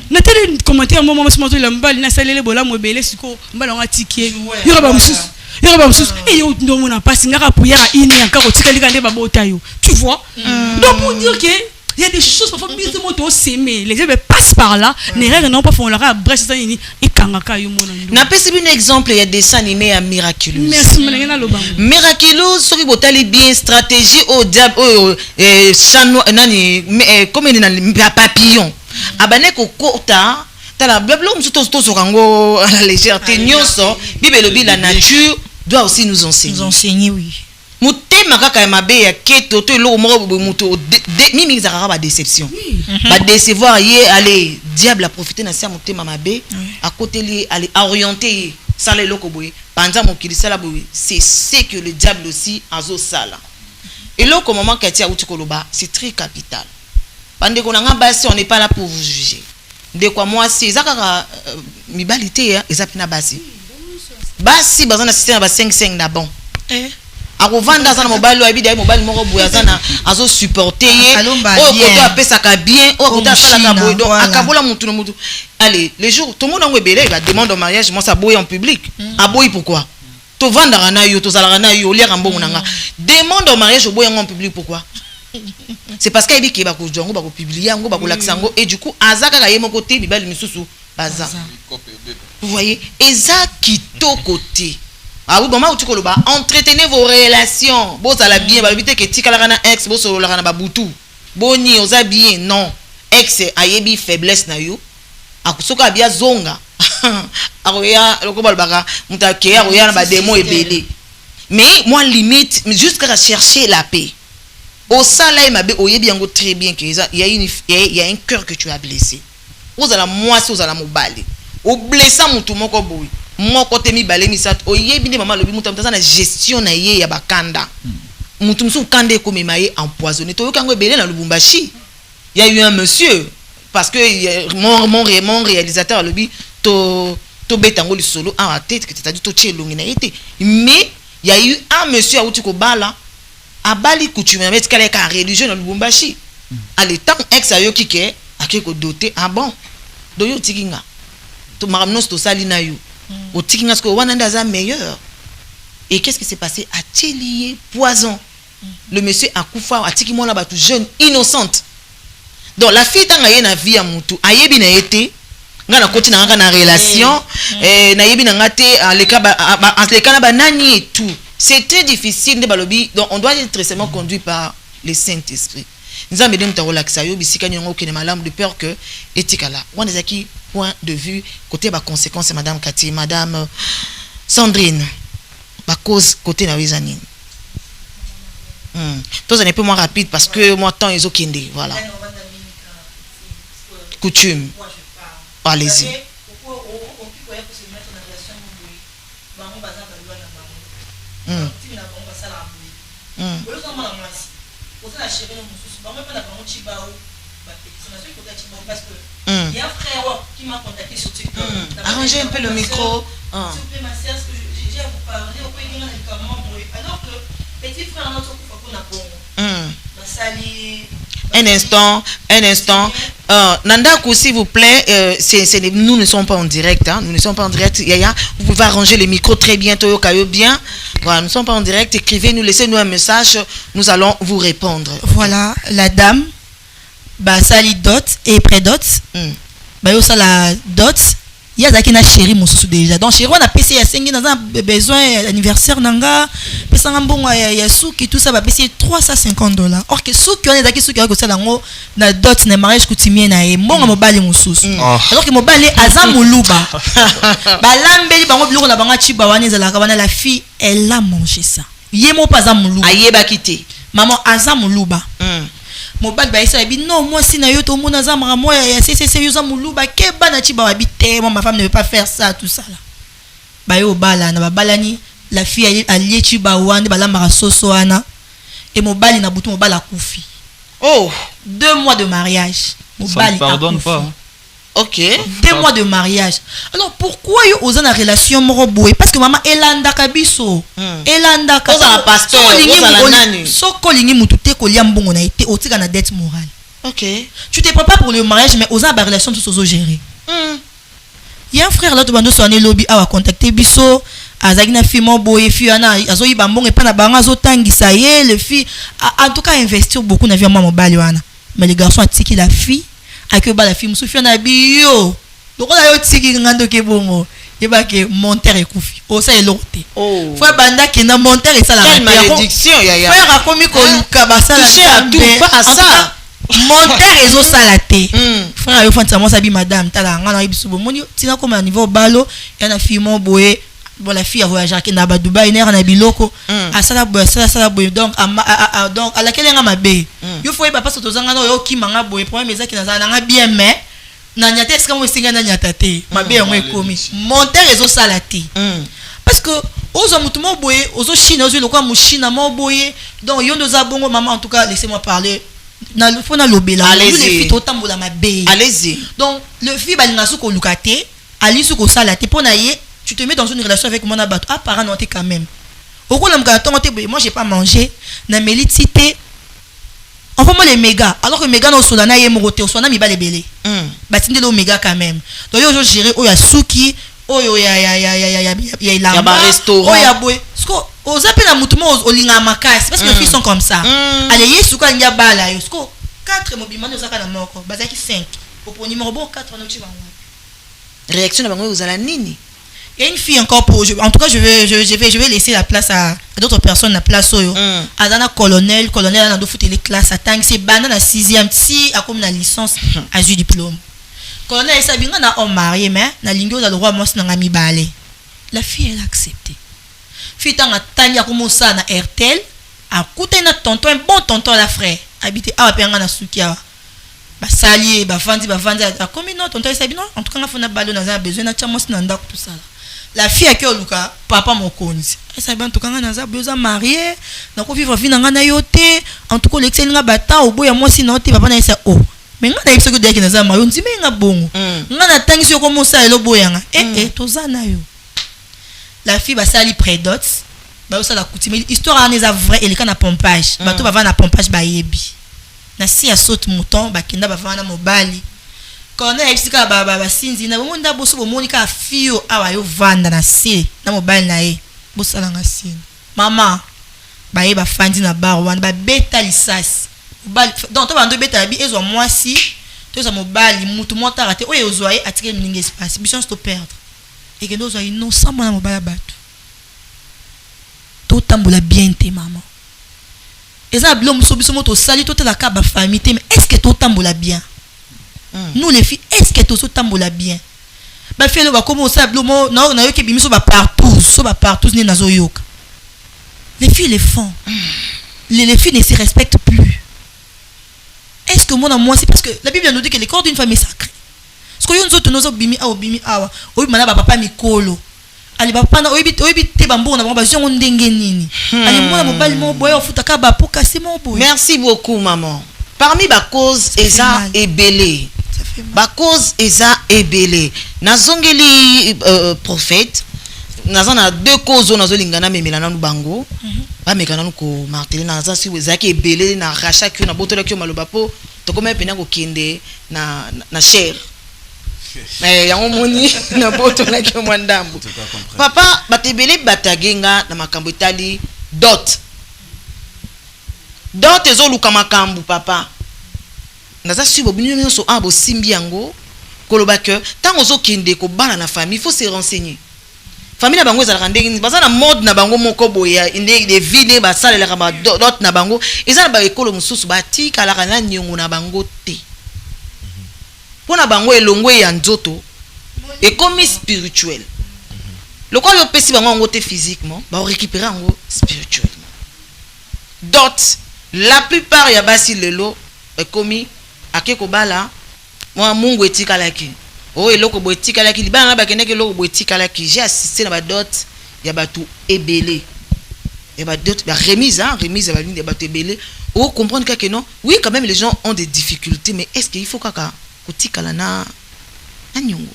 na tele commentaire moment sur la mbali na salele bola mo belé siko mbala nga tikie yora ba mususu et yo ndo mona pasi ngaka prière à une encore tikali kande babota yo tu vois donc pour dire que il y a des choses parfois bien moto s'aimer les gens passent par là les règles non pas font leur brèche ça ni et kangaka yo mona ndo na pesi un exemple il y a des dessins animés à Miraculous merci malengena lobango Miraculous soki botali bien stratégie au diable chano nani comme ni papillon abane ko kota tala bablo msuto sokango à la légèreté nyonso bibelobi la nature doit aussi nous enseigner oui mutema kaka ya mabe ya keto to lo moko muto mimi zakara ba déception ba décevoir yé aller diable a profité na sia mutema mabe à côté li aller orienter ça les loko boy pendant mon kili sala boy c'est que le diable aussi azo sala et là au moment qu'atia uti koloba c'est très capital pendant qu'on a basi on n'est pas là pour vous juger de quoi moi c'est zakara mibalité ezapina basi basi bazana système ba 5 na bon akovanda za na mobile lo ebida mobile moko boya za na azo supporter ye o koto apesa ka bien o koto asala ka boy donc akabola mutu no mutu allez les jours tout le monde ngwebele la demande en mariage moi ça boy en public aboyi pourquoi to vanda na yo to zala na yo liaka mbongo nanga demande en mariage boy en public pourquoi c'est parce qu'il y a des gens qui ont publié, et du coup, Azaka a mon côté, Bibel Misusu, Baza. Vous voyez, et ça qui est côté. Ah oui, bon, tu koloba, entretenez vos relations. Bon, ça l'a bien, bah, évitez que tika la ex, bon, sur la babutu. Boni, osa bien, non. Ex, ayebi faiblesse na yo. Akusoka bien zonga. Aroya, le kobal baka, mutake, aroya na ba démon et belé. Mais moi, limite, jusqu'à chercher la paix. Au salaire mabe oyebi yango très bien que il y a un cœur que tu as blessé. Aux ala moi si aux ala mobali. Au blessa mutu moko boy. Moko temi balé misat oyebi ni mama lobi mutu mtasa na gestion na ye ya bakanda. Mutu msu kande ko memaye empoisonné. To yokango belé na Lubumbashi. Il y a eu un monsieur parce que mon réalisateur lobi to betango li solo en tête que tu as dit to tchelongi na été. Mais il y a eu un monsieur a uti ko bala abali coutume mettre quelqu'un religieux dans Lubumbashi allez tant ex ayo kike akeko doté ah bon do yo tikinga to maramnos to salina yo o tikinga sko wana ndaza meilleur et qu'est-ce qui s'est passé a lié poison le monsieur a kufa a tiki mona ba tout jeune innocente donc la fille tanga ye na vie ya mutu ayebi na été ngana koti na ngana relation na yebi na ngate aleka ba nani et tout. C'est très difficile de balobi, donc on doit être très seulement conduit par le Saint-Esprit. nzambe de mutakolakisa yo bisika nyongo kene malamu de peur que etikala wana ezaki point de vue côté ba conséquences madame Cathy. Madame Sandrine ba cause côté na wizanine tous un peu moins rapide parce que moi temps ils ont kende voilà coutume. Allez-y. Il y a un frère qui m'a contacté sur TikTok. Arrangez un peu le micro. S'il vous plaît, ma sœur, ce que j'ai à vous parler, on peut dire alors que petit frère notre coup qu'on a Un instant. Nandakou, s'il vous plaît, nous ne sommes pas en direct. Hein, nous ne sommes pas en direct. Yaya, vous pouvez arranger les micros très bientôt. Bien. Voilà, nous ne sommes pas en direct. Écrivez-nous, laissez-nous un message. Nous allons vous répondre. Voilà, la dame, sali dot et pré-dot. Ça la dot. Il y a qui n'a chéri mon sous déjà. Donc chéri on a PC à 5 dans un besoin anniversaire nanga. Pesa ngambongo ya souki tout ça va payer $350. Or que souki on est daki souki ko sala ngo na dot na mariage coutumier na e mbongo mobali mususu. Alors que mobali azamuluba. Balambeli bango biloko na banga chiba wana ezala kabana la fille elle a mangé ça. Yemo pas azamuluba. Ayeba kité. Maman azamuluba. Mobile ba esa bi non moi si na yo to mona za mara moi ya c'est yo za muluba ke bana chi ba bi te moi ma femme ne veut pas faire ça tout ça là ba yo bala na ba balani la fille allié chi ba wande ba la mara soso ana et mobile na bouton mobile a koufi 2 mois de mariage mobile pardonne pas. OK 2 mois de mariage. Alors pourquoi yo oza na relation moro boy parce que maman elanda kabiso elanda ka oza pasteur oza nani soko lingi mutu te ko lia mbongo na été otika na dette morale. OK tu te prépares pour le mariage mais oza ba relation tout ozo gérer. Il y a un frère là to bando soné lobby a contacter biso azaki na fille mo boy fille ana azo yiba mbongo epa na banga zo tangisa ye le fille en tout cas investir beaucoup na vie maman mobali wana mais les garçons atiki la fille avec la fille musufi na bio donc on a yo tiki ngando ke bongo yeba ke monteur ekufi o sa elote faut banda ke na monteur et ça la malédiction yaya frère a komi ko luka basala toucher à tout pas à ça monteur ezo salaté frère yo fanta mo sabi madame tala ngana biso bomoni tina comme à niveau balo et na fille mo boye bon la fille a voyagé à ba Dubaï ner na biloko asala boye donc donc à laquelle nga mabe yo faut pas parce que tozanga no yo kimanga boye problème ezaki na zana nga bien mais na nyata est-ce que mo singa na nyata te mabe yango ekomi monter ezo salati parce que ozo mutumo boye ozo chine ozo lokwa mu chine mo boye donc yo ndoza bongo maman en tout cas laissez-moi parler na faut na lobela les filles totambola mabe allez-y donc le fille balinga su ko lukate ali su ko salati pona ye tu te mets dans une relation avec mon abattu parent non quand même au coup moi j'ai pas mangé na melicité enfin moi les méga alors que méga no solana ye moroté sona mi balé belé batinde le méga quand même donc yo je gérer o ya suki o yo ya la ba restaurant o ya boy sko o zape na mutumo o linga makasi parce que les filles sont comme ça allez yesu ka nya bala yo sko 4 mobimano zaka na moko bazaki 5 au numéro bon 4 no chiba réaction na bango uzala nini. Il y a une fille encore pour en tout cas je vais laisser la place à d'autres personnes la place oyo azana colonel na do foutre les classes à tang c'est bana na 6e si a comme na licence à ju diplôme colonel ça binga na homme marié mais na lingio za le roi moi na ngami balé la fille elle a accepté fille tanga tania comme ça na RTL a coûté na tonton un bon tonton la frère habité a penga na sukia ba sali ba vandi a comme non tonton ça non en tout cas na fona balo na za besoin na chamos na ndako tout ça la fille a qui oluka papa mokonzi ça ben en tout cas na za besoin marié na ko vivre vie na ngana yote en tout cas l'excel nga bata oboya moi si na te papa na ça mais nga na yeso ko deki na za marié ndime nga bongo nga na tangi so ko mosa elo boyanga to za na yo la fille ba sali prédot ba ça la coutume histoire en est vrai et le cas na pompage ba to ba va na pompage ba yebi na si ya saute mouton ba kenda ba va na mobali quand on explique ba sinzi na bonda boso bomonika fio awa yo vanda na si na mobile na ye bosala nga sin mama ba ye ba fandi na bar wana ba beta lisasi mobile donc to ba ndo beta bi ezo mwasi to za mobile mutu monta raté oyo ozoye atire mninga espace mission to perdre et que nous innocent na mobile batu to tambola bien te maman eza biloko mosusu biso moto osali totalaka bafamille te, mais est-ce que totambola bien? Nous les filles, est-ce que totambola bien? Bafille bakoma osala biloko nayoki bimiso partout ne nazoyoka. Les filles les font. Les filles ne se respectent plus. Est-ce que moi c'est parce que la Bible nous dit que le corps d'une femme est sacré. Parce que nous autres bimi awa obi mana papa mikolo. Ali papa na obi te bambo na ba zongo ndenge nini. Ali mona mobali mo boya ofutaka ba poka c'est mon boy. Merci beaucoup maman. Parmi ba cause eza ebele. Ba cause eza ebele. Nazongeli prophète nazana deux causes nazolingana memelana nu bango. Ba mekana nu ko marteler naza si ezaki ebele na racha ki na botola ki maloba po to comme pena ko kende na cher. Mais yango moni na botola ki mwandambo. Papa batebele batagenga na makambo etali dot ezoluka makambo papa. Naza si bobinu nyonso abo simbi yango koloba que tant ozo kende ko bala na famille, il faut se renseigner. Famille na bango ezalaka ndenge baza na mode na bango moko boya inde de vide ba salela ba dot na bango ezala ba ekolo mususu batika la kana nyongo na bango te. Pona bango elongwe ya nzoto ekomi spirituel. Lokwa yo pesi bango ngote physiquement ba récupérer ngo spirituellement. Dot la plupart ya basi lelo ekomi akeko bala moi mungu etikalaki o eloko boetikalaki libana na bakende ke eloko boetikalaki. J'ai assisté na ba dot ya batu ebele ya ba dot ba remise ya ba batu ebele o comprendre que non oui quand même les gens ont des difficultés, mais est-ce qu'il faut kaka kotikala na nyongo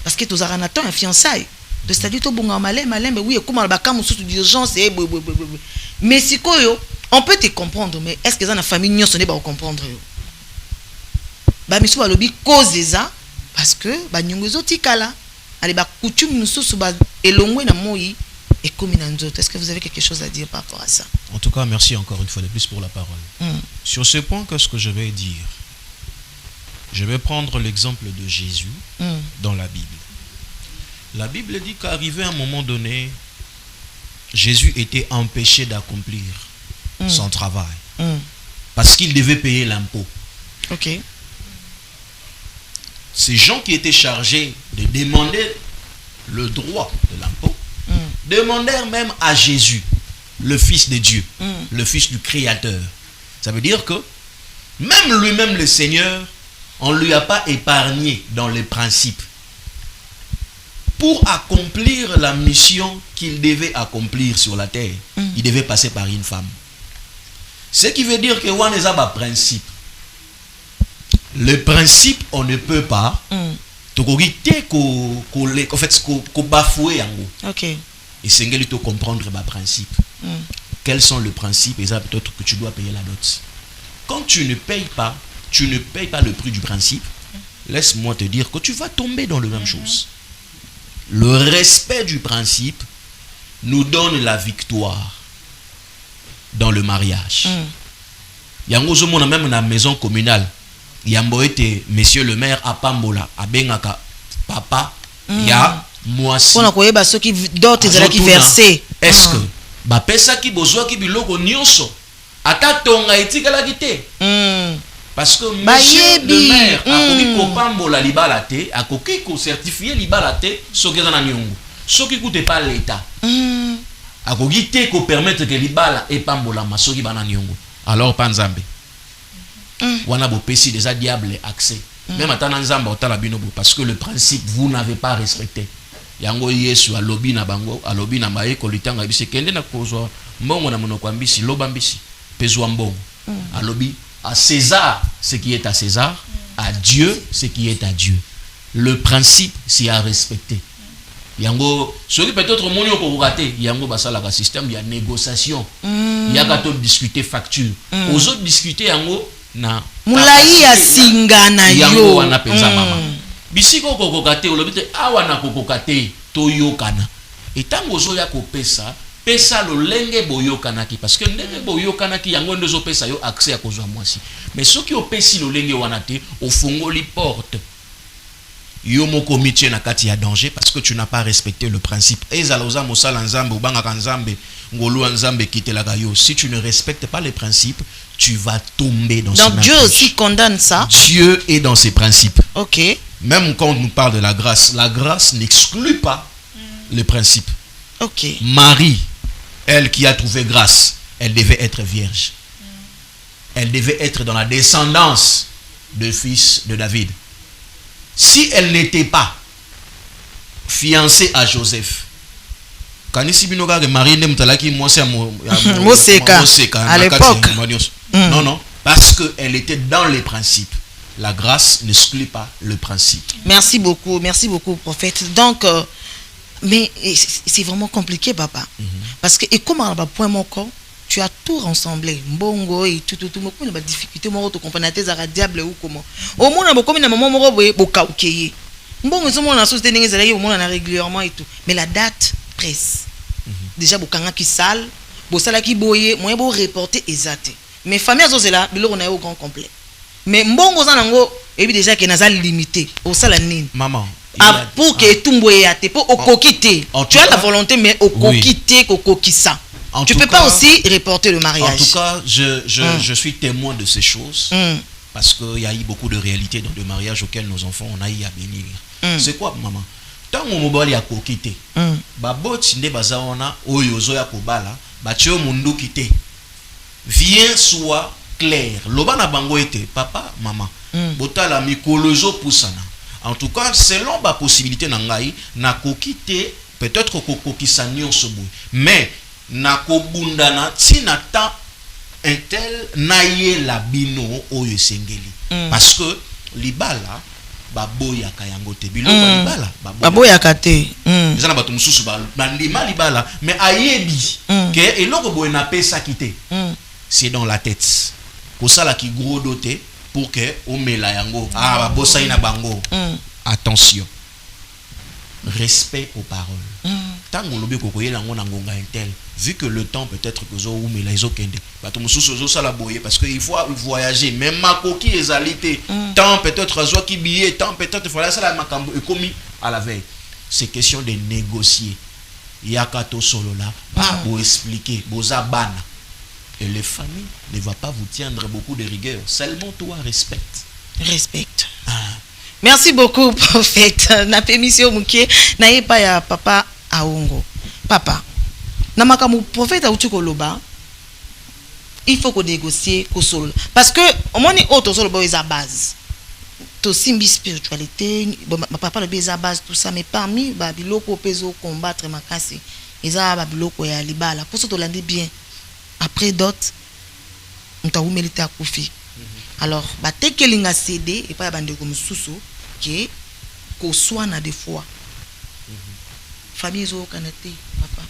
parce que tozara na temps fiançailles de c'est-à-dire to bonga malem oui ekoma ba kamu surtout d'urgence et mais sikoyo on peut te comprendre, mais est-ce que dans la famille nyonso ne ba comprendre yo ba misu ba lobi cause eza parce que ba nyongo zotikala ale ba coutume mususu ba elongwe na moyi et comme na nzoto. Est-ce que vous avez quelque chose à dire par rapport à ça? En tout cas, merci encore une fois de plus pour la parole. Sur ce point, qu'est-ce que je vais dire? Je vais prendre l'exemple de Jésus dans la Bible. La Bible dit qu'arrivé à un moment donné, Jésus était empêché d'accomplir son travail parce qu'il devait payer l'impôt. Ok. Ces gens qui étaient chargés de demander le droit de l'impôt demandèrent même à Jésus, le Fils de Dieu, le Fils du Créateur. Ça veut dire que même lui-même, le Seigneur, on ne lui a pas épargné dans les principes. Pour accomplir la mission qu'il devait accomplir sur la terre, il devait passer par une femme. Ce qui veut dire que on est à principe. Le principe, on ne peut pas bafouer en gros. Ok. Et c'est qu'il faut comprendre le principe. Quels sont les principes? Et ça peut-être que tu dois payer la dot. Quand tu ne payes pas le prix du principe, laisse-moi te dire que tu vas tomber dans la même chose. Le respect du principe nous donne la victoire dans le mariage. Yango zomona même dans la maison communale. Yambo était monsieur le maire à Pambola, à Bengaka, papa, ya moi si. On a quoi bah ceux qui d'autres ils qui versé. Est-ce que bah pesa qui besoin qui biloko nyonso ata tonga etikala kité. Parce que monsieur le maire a koki ko Pambola libala te, a koki ko certifier libala te, soki na nyongo. Soki coûte pas l'état. A koki te ko permettre que libala et Pambola masoki bana nyongo. Alors panzambe. Wana bo pesi déjà diable accès. Même atana nzamba otala binobo parce que le principe vous n'avez pas respecté. Yango Yesu alobi na bango, alobi na baye ko litanga bisi kende na kozwa mbongo na monoko ambisi loba mbisi pezwa mbongo. Alobi à César ce qui est à César, à Dieu ce qui est à Dieu. Le principe c'est à respecter. Yango celui peut-être moni ko rater yango basala ka système il y a négociation. Il y a gato discuter facture. Aux autres discuter yango na mulai ya singa na yo wana penza mama bisiko kokokate olobite awa na kokokate toyokana etango zo ya kopesa pesa lolenge boyokanaki parce que ndenge boyokanaki yango ndezo pesa yo accès ya kozwa mwasi mais soki opesi lolenge wana te ofungoli porte yo moko mitie na kati ya danger parce que tu n'as pas respecté le principe. Ezaloza mosala nzambe ubanga kanzambe ngolu nzambe kitelaka yo. Si tu ne respectes pas les principes, tu vas tomber dans ce. Donc Dieu aussi condamne ça. Dieu est dans ses principes. OK. Même quand on nous parle de la grâce n'exclut pas les principes. OK. Marie, elle qui a trouvé grâce, elle devait être vierge. Elle devait être dans la descendance de fils de David. Si elle n'était pas fiancée à Joseph, Marie à l'époque. Non, parce qu'elle était dans les principes. La grâce n'exclut pas le principe. Merci beaucoup, prophète. Donc, mais c'est vraiment compliqué, papa. Parce que, et comment on va point mon corps, tu as tout rassemblé, mbongo et tout, mais la difficulté, moi, tu comprends, tes diable ou comment. Au moins, on a comme une maman, on a mbongo, on a sauté des on a régulièrement et tout. Mais la date presse. Déjà, bokanga qui sale, bosala qui boye, moi, bon reporter exact. Mais famille, c'est là, on a au grand complet. Mais mbongo zanango, et puis déjà, qu'il y a limité. Au salanine. Maman. Pour que tout mboyate, pour au coquité. Tu as la volonté, mais au coquité, au coquissa. Tu ne peux pas aussi reporter le mariage. En tout cas, je suis témoin de ces choses. Parce qu'il y a eu beaucoup de réalités dans le mariage auquel nos enfants on a eu à bénir. C'est quoi, maman? Tant que mobile a coquité, babot ne bazaona oyozo ya kobala, batio mundu kité. Viens soit clair. Loba na bango ete, papa, maman. Botala mikolozo pusana. En tout cas, selon ma possibilité nangai, na kokité, peut-être kokokisa nyonso boy. Mais na kobundana ti na ta un tel naye la bino oyo sengeli. Parce que libala baboya kayango te bilo libala baboya kate. Ezana bato mususu ba ndima libala mais ayebi que eloko boy na pesa kité. C'est dans la tête. Ko sala ki gros doté pour que o mela yango babosa ina bango. Attention. Respect aux paroles. Tant qu'on l'obé kokoye lango na ngonga intel. Vu que le temps peut-être que zo ou mela izo kende. Bato mususu zo sala boye parce que il faut voyager même ma coquille ezalité. Tant peut-être zo ki billet, tant peut-être faut la sala makambo ekomi à la veille. C'est question de négocier. Yakato solo là, pas pour expliquer, boza bana. Et les familles ne vont pas vous tiendre beaucoup de rigueur. Seulement toi respecte. Respecte. Merci beaucoup, prophète. Na permission mukie na yepa ya papa aongo. Papa. Na makamu prophète auti koloba. Il faut qu'on négocie ko solo. Parce que au moins ni autre solo boy za base. To simbi spiritualité, ma papa le beza base tout ça mais parmi ba biloko peso combattre makasi. Eza ba biloko ya libala. Pour ça to landi bien. Après d'autres, on t'a humilité à Kofi. Alors, dès que l'on cédé, et pas bande comme sous qui qu'on soit na des fois. Famille zo kanate papa.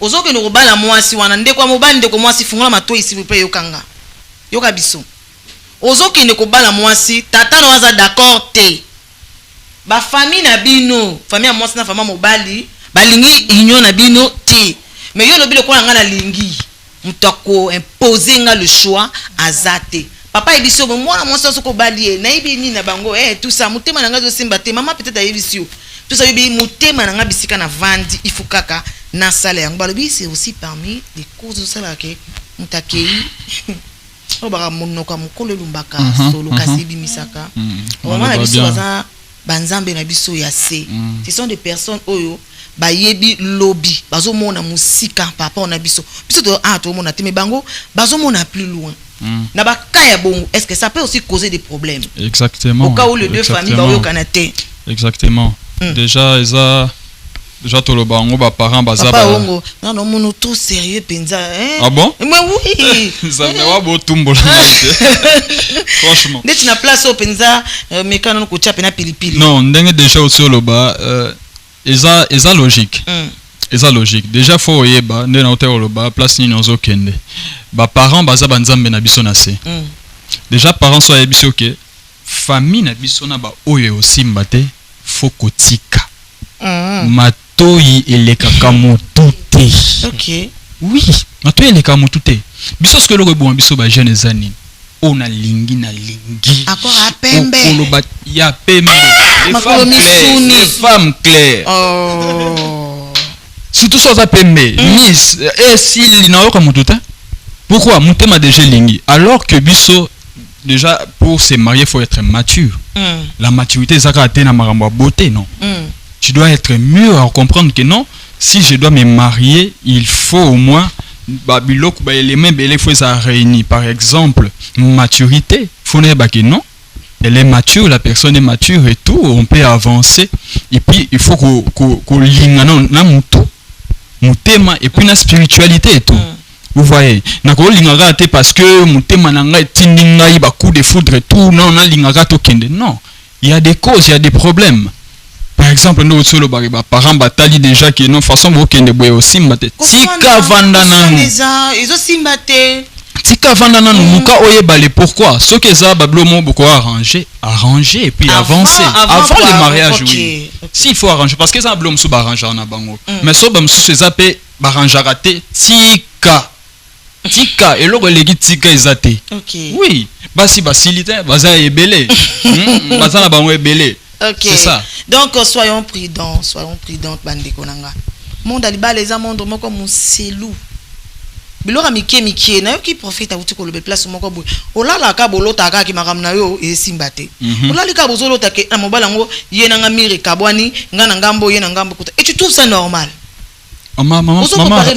Ozo que nous bala moi si wana ndeko mo bande ko moi si fungola mato ici vous paye yokanga. Yoka biso. Ozo que ne ko bala moi si tata no aza d'accord te. Ba famille na bino, famille moi na famille mobali, balingi union na bino te. Mais yo lobi le ko nga na lingi. Mutako imposer nga le choix azate. Papa ebiso moi so ko balie na ibi ni na bango tout ça mutema na nga zo simba te maman peut-être ayebisio. Tout ça bibi mutema na nga bisika na vandi il faut kaka na sala yango balobi c'est aussi parmi les causes de ça que mutakei obara monoko mukolo lumbaka solo kasi bimisaka. Maman na biso baza banzambe na biso ya se. Ce sont des personnes oyo ba yebi lobby bazo mona musika papa on a biso to to mona te me bango bazo mona plus loin na ba kaya bongo. Est-ce que ça peut aussi causer des problèmes? Exactement. Au cas où les deux familles ba yo kanate. Exactement. Déjà to lo bango ba parents baza ba ongo non mono tout sérieux penza hein. Ah bon? Mais oui. Ça me va beau tumbola. Franchement. Dès tu na place au penza mais quand on ko tcha pena pilipili. Non, ndenge déjà au solo ba eza logique. Eza logique. Déjà faut yeba ndena hôtel loba place ni nozo kende. Ba parents baza banzambe na biso na se. Déjà parents so yebiso ke famille na biso na ba oyo aussi mbate faut kotika. Matoi elekaka motute. OK. Oui, matoi elekaka motute. Biso ce que le bon biso ba jeune zani. On a lingi na lingi. Encore à pembe. Ya pembe. Les femmes claires. Oh. Surtout sur ça pembe. Miss, et si l'inaoka comme tout hein? Pourquoi Moutema déjà lingi? Alors que biso déjà pour se marier faut être mature. La maturité ça a na maramba beauté non. Tu dois être mûr à comprendre que non, si je dois me marier, il faut au moins babilok ba éléments belé faut ça réunir. Par exemple, maturité, faut ne ba que non. Elle est mature, la personne est mature et tout, on peut avancer. Et puis il faut qu'on lingana na mutu, mutema et puis la spiritualité et tout. Vous voyez, nakolo lingaka te parce que mutema nanga tindinga iba coup de foudre et tout, non na lingaka to kende. Non, il y a des causes, il y a des problèmes. Par exemple, nous solo bariba parents batali déjà que non façon bo kende boye aussi mbate. Tika vanda nanu. Ils ont simbaté. Tika vanda nanu muka oyebale pourquoi? Ce que ça bablo mo beaucoup arranger et puis avancer avant le mariage oui. S'il faut arranger parce que ça bablo mso arranger na bango. Mais so bamso se zape arranger raté tika et logo legi tika ezate. Oui, basi basilite baza ebele. Baza na bango ebele. C'est ça. Donc soyons prudents bande konanga. Monde aliba les amondes moko muselou. Bilora mike na yo ki profite a utiko le place moko boy. Olala ka bolota ka ki makam na yo e simbate. Olala ka bozolota ke na mobala ngo ye na ngamiri kabwani ngana ngambo ye na ngambo kuta. Et tu trouves ça normal? Maman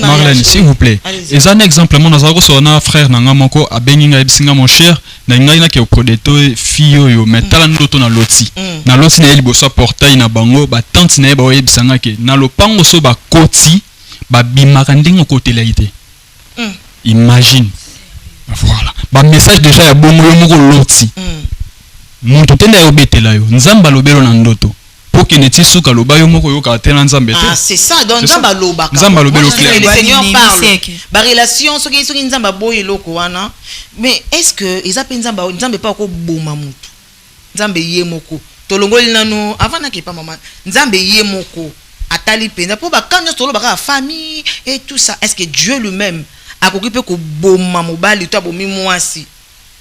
Marlène, s'il vous plaît. Et un exemple, mon azaro sur un frère nanga moko a beninga ebisinga mon cher, na inga ke oprodeto fio yo metala ndoto na loti. Na loti na elibo so portail na bango ba tante na ba ebisanga ke na lopango so ba koti ba bimaka ndingo côté laité. Imagine. Voilà. Ba message déjà ya bongo yo moko loti. Muntu tenda yo betela yo. Nzamba lobelo na ndoto. Pour que ne tisuka loba yo moko yo ka tena nzambe te. Ah, c'est ça, donc nzamba loba. Nzamba lobelo clair. Le Seigneur parle. Ba relation so ki nzamba boye loko wana. Mais est-ce que ils appellent nzamba pas ko boma mutu. Nzambe ye moko. Tolongoli nanu avant na ke pa maman. Nzambe ye moko atali penda pour ba kanyo tolo ba famille et tout ça. Est-ce que Dieu lui-même a occupé ko boma mobali to abomi mwasi?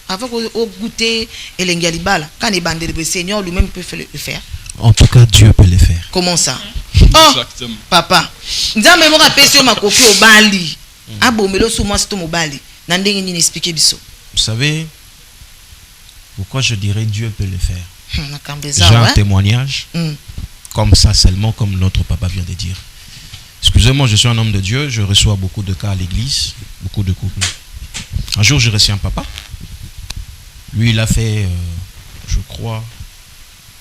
Avant ko goûter elengali bala. Quand les bandes le Seigneur lui-même peut le faire. En tout cas, Dieu peut le faire. Comment ça? Exactement. Papa, nzambe mo kapesi ma kofi obali. Abomelo sou moi sto mobali. Na ndenge ni expliquer biso. Vous savez pourquoi je dirais Dieu peut le faire? J'ai un témoignage comme ça seulement, comme notre papa vient de dire. Excusez-moi, je suis un homme de Dieu, je reçois beaucoup de cas à l'église, beaucoup de couples. Un jour, j'ai reçu un papa. Lui, il a fait, je crois,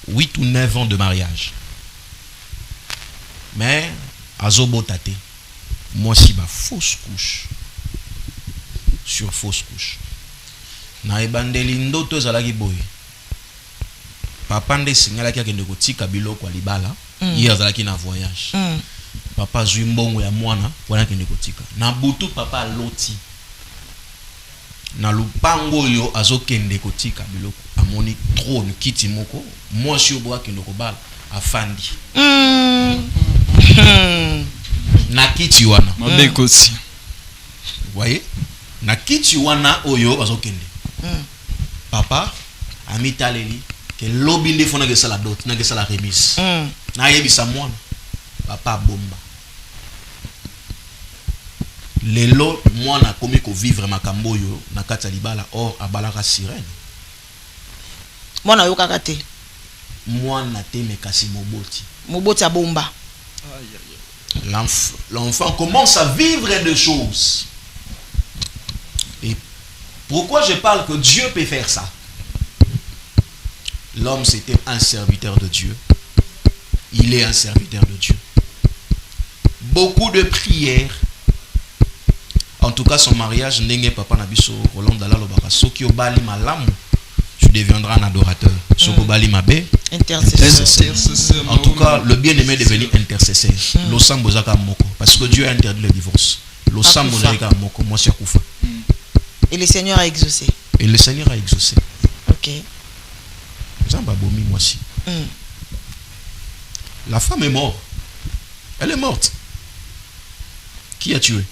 8 ou 9 ans de mariage. Mais, azobo tate. Moi, si ma fausse couche. Sur fausse couche. Na ebandeli ndoto zalaki boy. Papa nde singala ki akende kotika biloko libala. Hier zalaki na voyage. Papa zwi mbongo ya mwana wana akende kotika. Na butu papa loti. Na lupango yo azokende kotika biloko. Amoni trône kiti moko. Moi si oboa kende kobala afandi. Na kiti wana. Mabeko aussi. Vous voyez? Na kiti wana oyo azokende. Papa amitaleli ke lobi nde fona ke sala dot na ke sala remise. Na yebisa mwana. Papa bomba. Lelo mwana komi ko vivre makambo yo na kati libala or abalaka sirène. Mwana yo kakate. Mwana te mekasi moboti. Moboti a bomba. L'enfant commence à vivre des choses. Et pourquoi je parle que Dieu peut faire ça? L'homme c'était un serviteur de Dieu. Il est un serviteur de Dieu. Beaucoup de prières. En tout cas son mariage ndenge papa nabiso Roland Dala lobaka soki obali malamu tu deviendras un adorateur. Soki obali mabe intercesseur. En tout cas le bien-aimé est devenu intercesseur. Losambo zaka moko parce que Dieu a interdit le divorce. Losambo zaka moko moi si akufa. Et le Seigneur a exaucé. Et le Seigneur a exaucé. OK. Zamba bomi moi si. La femme est morte. Elle est morte. Qui a tué?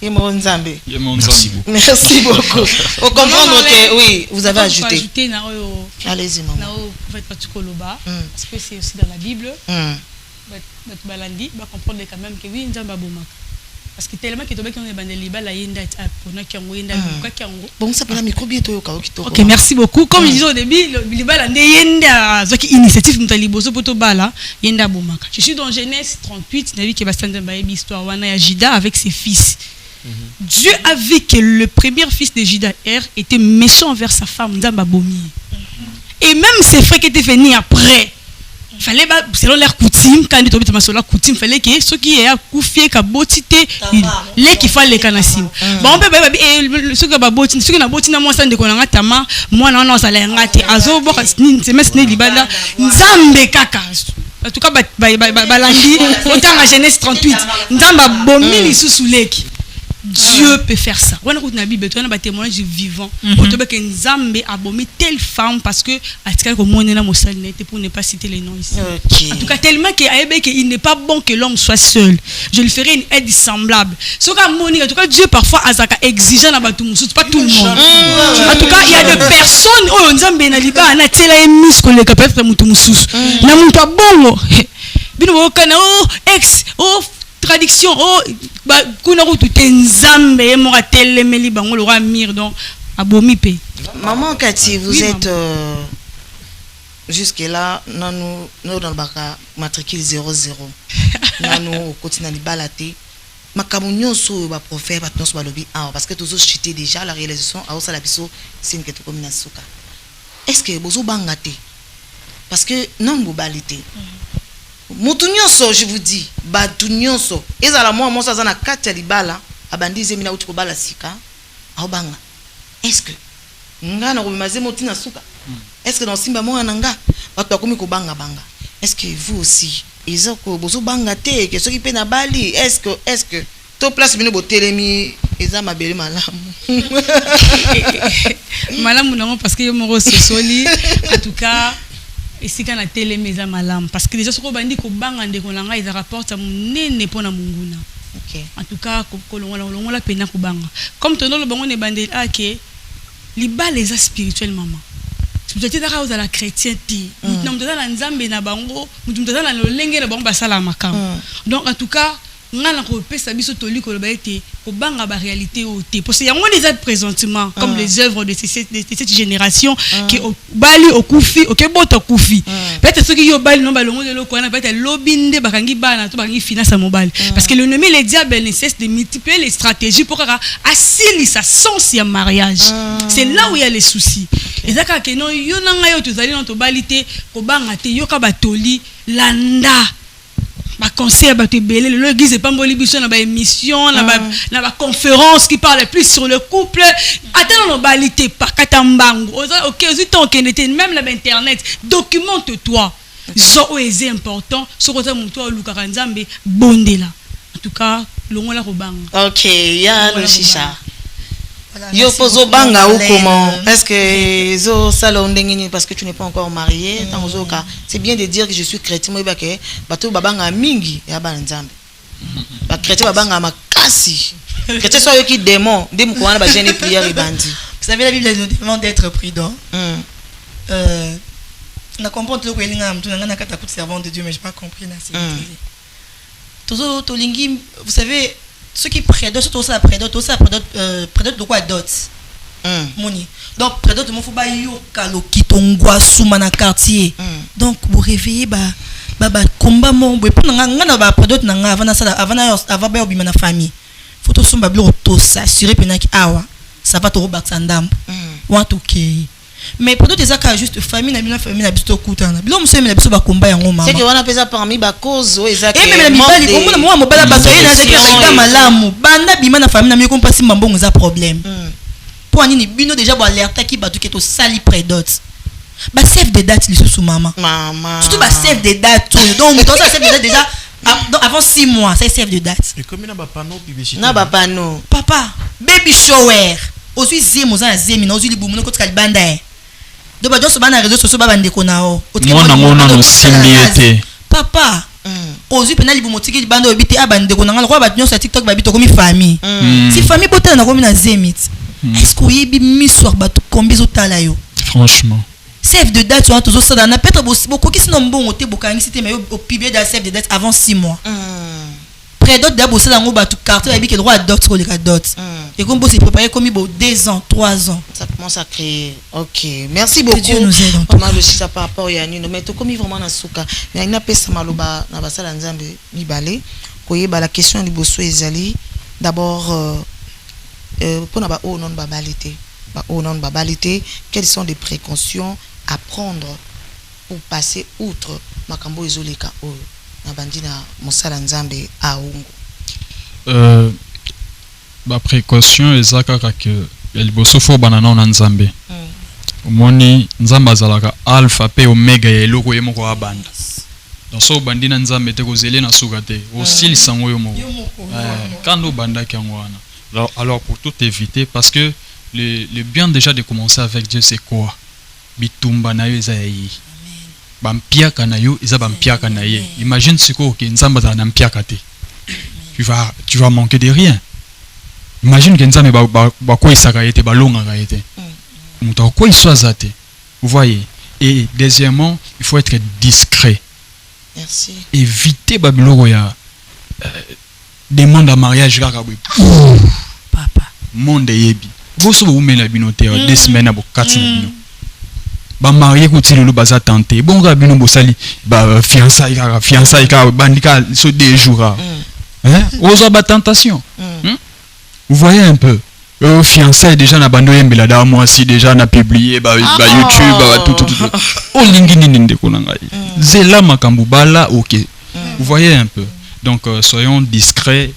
Merci beaucoup. Merci beaucoup. Faut comprendre que oui, vous avez ajouté. Allez-y, maman. Parce que c'est aussi dans la Bible. Balandi va comprendre quand même que oui, Nzamba bomaka. Parce que tellement que tobe qu'on bandeli bala yenda pour na kiango yenda ka kiango. Bon ça la micro bien to ka okito. OK, merci beaucoup. Comme je disais au début, le bala nde yenda zoki initiative mutalibozo poto bala yenda bomaka. Je suis dans Genèse 38, na dit que bastanda ba histoire wana ya Juda avec ses fils. Dieu a vu que le premier fils de Juda était méchant envers sa femme Nzamba bomi. Et même ses frères qui étaient venus après fallait selon leur coutume quand ils tombent sur la coutume fallait que ceux qui est coufié ka botité les qui fallait kanasim bon ceux qui ba botité ceux qui na botité na moi ça ndeko na tama moi na ça la ngati azo boka semestre ne libanda nzambe kaka en tout cas balandi autant à Genèse 38 nzamba bomi lisusu leki. Dieu peut faire ça. On a la Bible, on a des témoignages vivants. On peut que Nzambe a abomi telle femme parce que pour ne pas citer les noms ici. En tout cas, tellement qu'il n'est pas bon que l'homme soit seul. Je lui ferai une aide semblable. En tout cas, Dieu parfois a exigeant à tout pas tout le monde. En tout cas, il y a des personnes où Nzambe na liba na tela emis ko le kapêtre mutumusous. Na muntu bongo. Bino kana ex traduction kuna ko Nzambe mo atelemeli bango le roi Mir donc abomi pe. Maman Cathy, vous êtes jusque là nous dans le baka matricule 00. Nanu continue à balater. Makamunyo so ba prophète ba tonso ba lobi parce que tous chuté déjà la réalisation a osa la biso c'est une keto comme na suka. Est-ce que bozo bangate? Parce que non bo balité. Mutunyoso je vous dis batunyoso ezala moi ça na kati libala abandi zemina uti ko bala sika aobanga. Est-ce que nga na ko maze motina suka? Est-ce que dans simba mo nanga bato akomi ko banga banga? Est-ce que vous aussi ezako bozo banga te que ceux qui pe na bali est-ce que to place bino botelemi eza mabele malamu malamu non parce que yo mo sosoli en tout cas et si quand la télé meza malam parce que déjà ce qu'on bandi ko banga ndeko langa ils rapportent munene pona munguna. OK. En tout cas ko longola pena ko banga comme tono le bango ne bandi que liba les spirituels maman. Tu peux dire à la chrétienté. Nous dans la nzambe na bango, nous dans la lolenge na bango basala makam. Donc en tout cas ngana ko pesa biso toli ko baete ko banga ba réalité au té parce qu'il y a moins des aides présentement comme les œuvres de cette génération qui au bali au kufi au keboto kufi peut-être ceux qui yo bali non balongo de loko na peut-être lobinde bakangi bana to bakangi finance mobile parce que l'ennemi les diables ne cesse de multiplier les stratégies pour asili sa sens ya mariage. C'est là où il y a les soucis. Et ça que non yo nanga yo tozali na to balité ko banga te yo ka batoli landa ma conseil ba te belé le guise pas mboli biso na ba émission na ba conférence qui parle plus sur le couple attends no balité pas katambango OK aussi tant que n'était même la internet documente-toi zo est important so ko ta muntu o luka nzambe bondela en tout cas longola ko banga. OK ya le chicha yo pozo banga ou comment est-ce que zo salon ndengini parce que tu n'es pas encore marié dans zo cas c'est bien de dire que je suis chrétien moi ba ke bato babanga mingi ya ba nzambe ba chrétien babanga makasi chrétien so yo ki démon ndem ko wana ba jeune prière ibandi. Vous savez la Bible nous demande d'être prudent. Na comprendre le ko elinga mtu ngana kata coup de servant de Dieu mais j'ai pas compris na c'est. Tozo tolingi vous savez ceux qui prédotent surtout ça prédotent de quoi dot moni donc prédotent mon faut ba yo kalo kitongwa souma na quartier donc vous réveiller ba combat mon boy pour nga ba prédotent na nga avant ba obima na famille faut to somba blo to s'assurer penaki awa ça va to robax ndambo want to okay mais pour des cas juste famille na biso kutana bilo museme na biso ba combat yango mama c'est que wana pesa parmi ba cause exact et même mibali komona moi mobala ba to ina zeki ba malamu banda bima na famille na mi ko pasi mbongo za problème pour nini bino déjà ba alerta ki ba to keto sali prédote ba chef de date lisusu mama surtout ba chef de date donc to ça chef de date déjà avant 6 mois c'est chef de date et comme na ba panneau publicitaire na ba panneau papa baby shower aussi zemo za zemi na aussi libumu ko tika libanda donc ba joso bana réseaux sociaux ba bande ko nao mona no simbiete papa ozwi pena libumotiki libanda obite abandeko nanga lokwa bato nyonso ya TikTok babito komi famille si famille botala na komi na zemit est-ce que oyebi miso bato kombi ezotala yo franchement save de date wana tozosala na peut-être bokoki sino mbongo te bokangisi te mais opiblie da save de date avant 6 mois prédote da bosala yango bato carte bayebi ke droit à dot koleka dot et comme c'est préparé comme 2 ans 3 ans ça commence à créer. Ok, merci beaucoup. Dieu nous aide. On a le site par rapport à Yanino, mais tout comme vraiment na souka. Mais il n'a pas ça maloba na basala nzambe mibale. Koye ba la question du bosso ezali d'abord pour na ba o non babalité. Ba o non babalité, quelles sont les précautions à prendre pour passer outre makambo ezoleka o na bandina mosala nzambe a ongo. Ba précaution ezaka que liboso fo banana na nzambe omoni nzambe azalaka alpha pe omega ya eloko ye moko abanda donc so bandina nzambe te kozele na suka te osili sango yo moko quand obandaki yango wana alors pour tout éviter parce que le bien déjà de commencer avec Dieu c'est quoi bitumba na yo eza ya ye bampiaka na yo eza bampiaka na ye imagine siko ke nzambe azala na mpiaka te tu vas manquer de rien. Imagine que nzambe ba ko isaka yete balonga ka yete. Muta ko iswaza te. Vous voyez. Et deuxièmement, il faut être discret. Merci. Éviter babiloko ya demande à mariage kaka boy. Papa. Monde yebi. Boso bo umela binote 2 semaines abo 4 bino. Ba marié ko tilelo baza tenter. Bon ga bino bosali ba fiançailles kaka bandika so 2 jours. Hein? Ozo ba tentation. Vous voyez un peu. Fiançailles déjà na bando yembela da moi si déjà na publié ba YouTube tout. O lingi ninde konanga. Zela makambu bala OK. Vous voyez un peu. Donc soyons discrets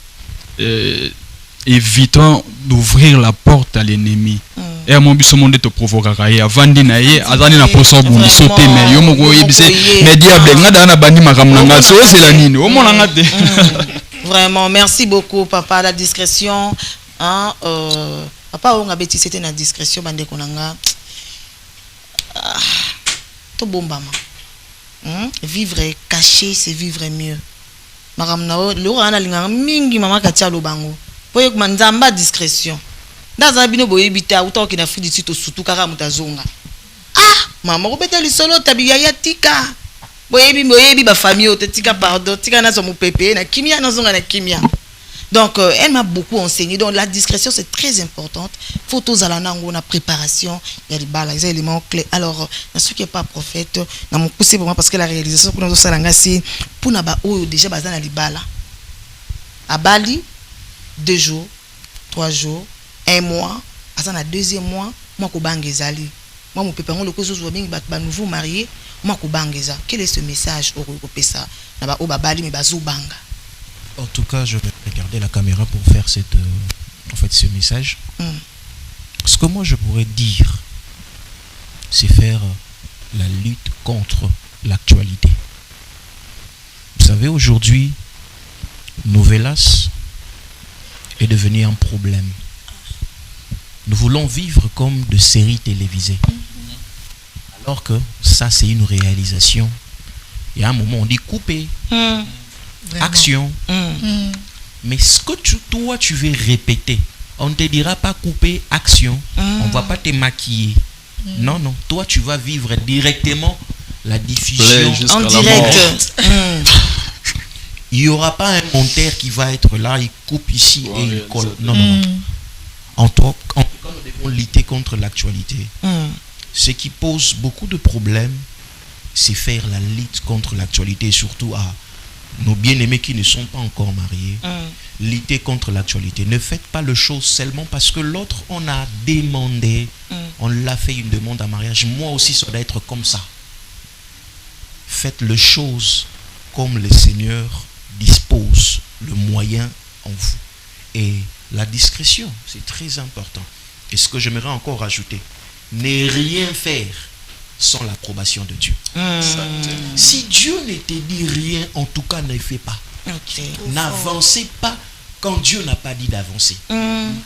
évitons d'ouvrir la porte à l'ennemi. Et à mon biso monde te provoquera et avant dinaye azani na poso bu sauter mais yo moko yebise mais diable ngada na bandi makambu nga so c'est la nini o mona ngate. Vraiment, merci beaucoup, papa. La discrétion, hein, papa, on a bêti, c'était la discrétion, bande konanga. To bombama. Vivre caché, c'est vivre mieux. Madame Nao, Laura na linga mingi mama katia lobango. Poye kumanzamba discrétion. Daza bino boye bita uta ki na fudi sito sutu kaka mutazonga. Ah, mama ko beta lisolo tabiya ya tika. Boyebi ba famille otetika pardon tika na so mo pepe na kimia na zonga na kimia. Donc elle m'a beaucoup enseigné. Donc la discrétion c'est très importante. Photos à la nango na préparation, il y a des balles, des éléments clés. Alors na ceux qui est pas prophète, na mon poussé pour moi parce que la réalisation pour nous salanga c'est pour na ba o déjà bazana libala. À Bali 2 jours, 3 jours, 1 mois, azana 2e mois, moi ko bangezali. Moi mon pépé on le cause zo bing ba nouveau marié. Quel est ce message au Pesa En tout cas, je vais regarder la caméra pour faire ce message. Ce que moi je pourrais dire, c'est faire la lutte contre l'actualité. Vous savez, aujourd'hui, Novelas est devenu un problème. Nous voulons vivre comme de séries télévisées. Alors que ça, c'est une réalisation. Il y a un moment, on dit couper, action. Mais ce que toi, tu veux répéter, on ne te dira pas couper, action. On ne va pas te maquiller. Non, non. Toi, tu vas vivre directement la diffusion en direct. Il n'y aura pas un monteur qui va être là, il coupe ici et il colle. Non, non, non. En tout cas, nous devons lutter contre l'actualité. Ce qui pose beaucoup de problèmes, c'est faire la lutte contre l'actualité, surtout à nos bien-aimés qui ne sont pas encore mariés. Lutter contre l'actualité. Ne faites pas le chose seulement parce que l'autre, on a demandé, on l'a fait une demande à mariage. Moi aussi, ça doit être comme ça. Faites les choses comme le Seigneur dispose le moyen en vous. Et la discrétion, c'est très important. Et ce que j'aimerais encore rajouter, ne rien faire sans l'approbation de Dieu. Si Dieu ne te dit rien, en tout cas, ne fais pas. N'avancez pas quand Dieu n'a pas dit d'avancer.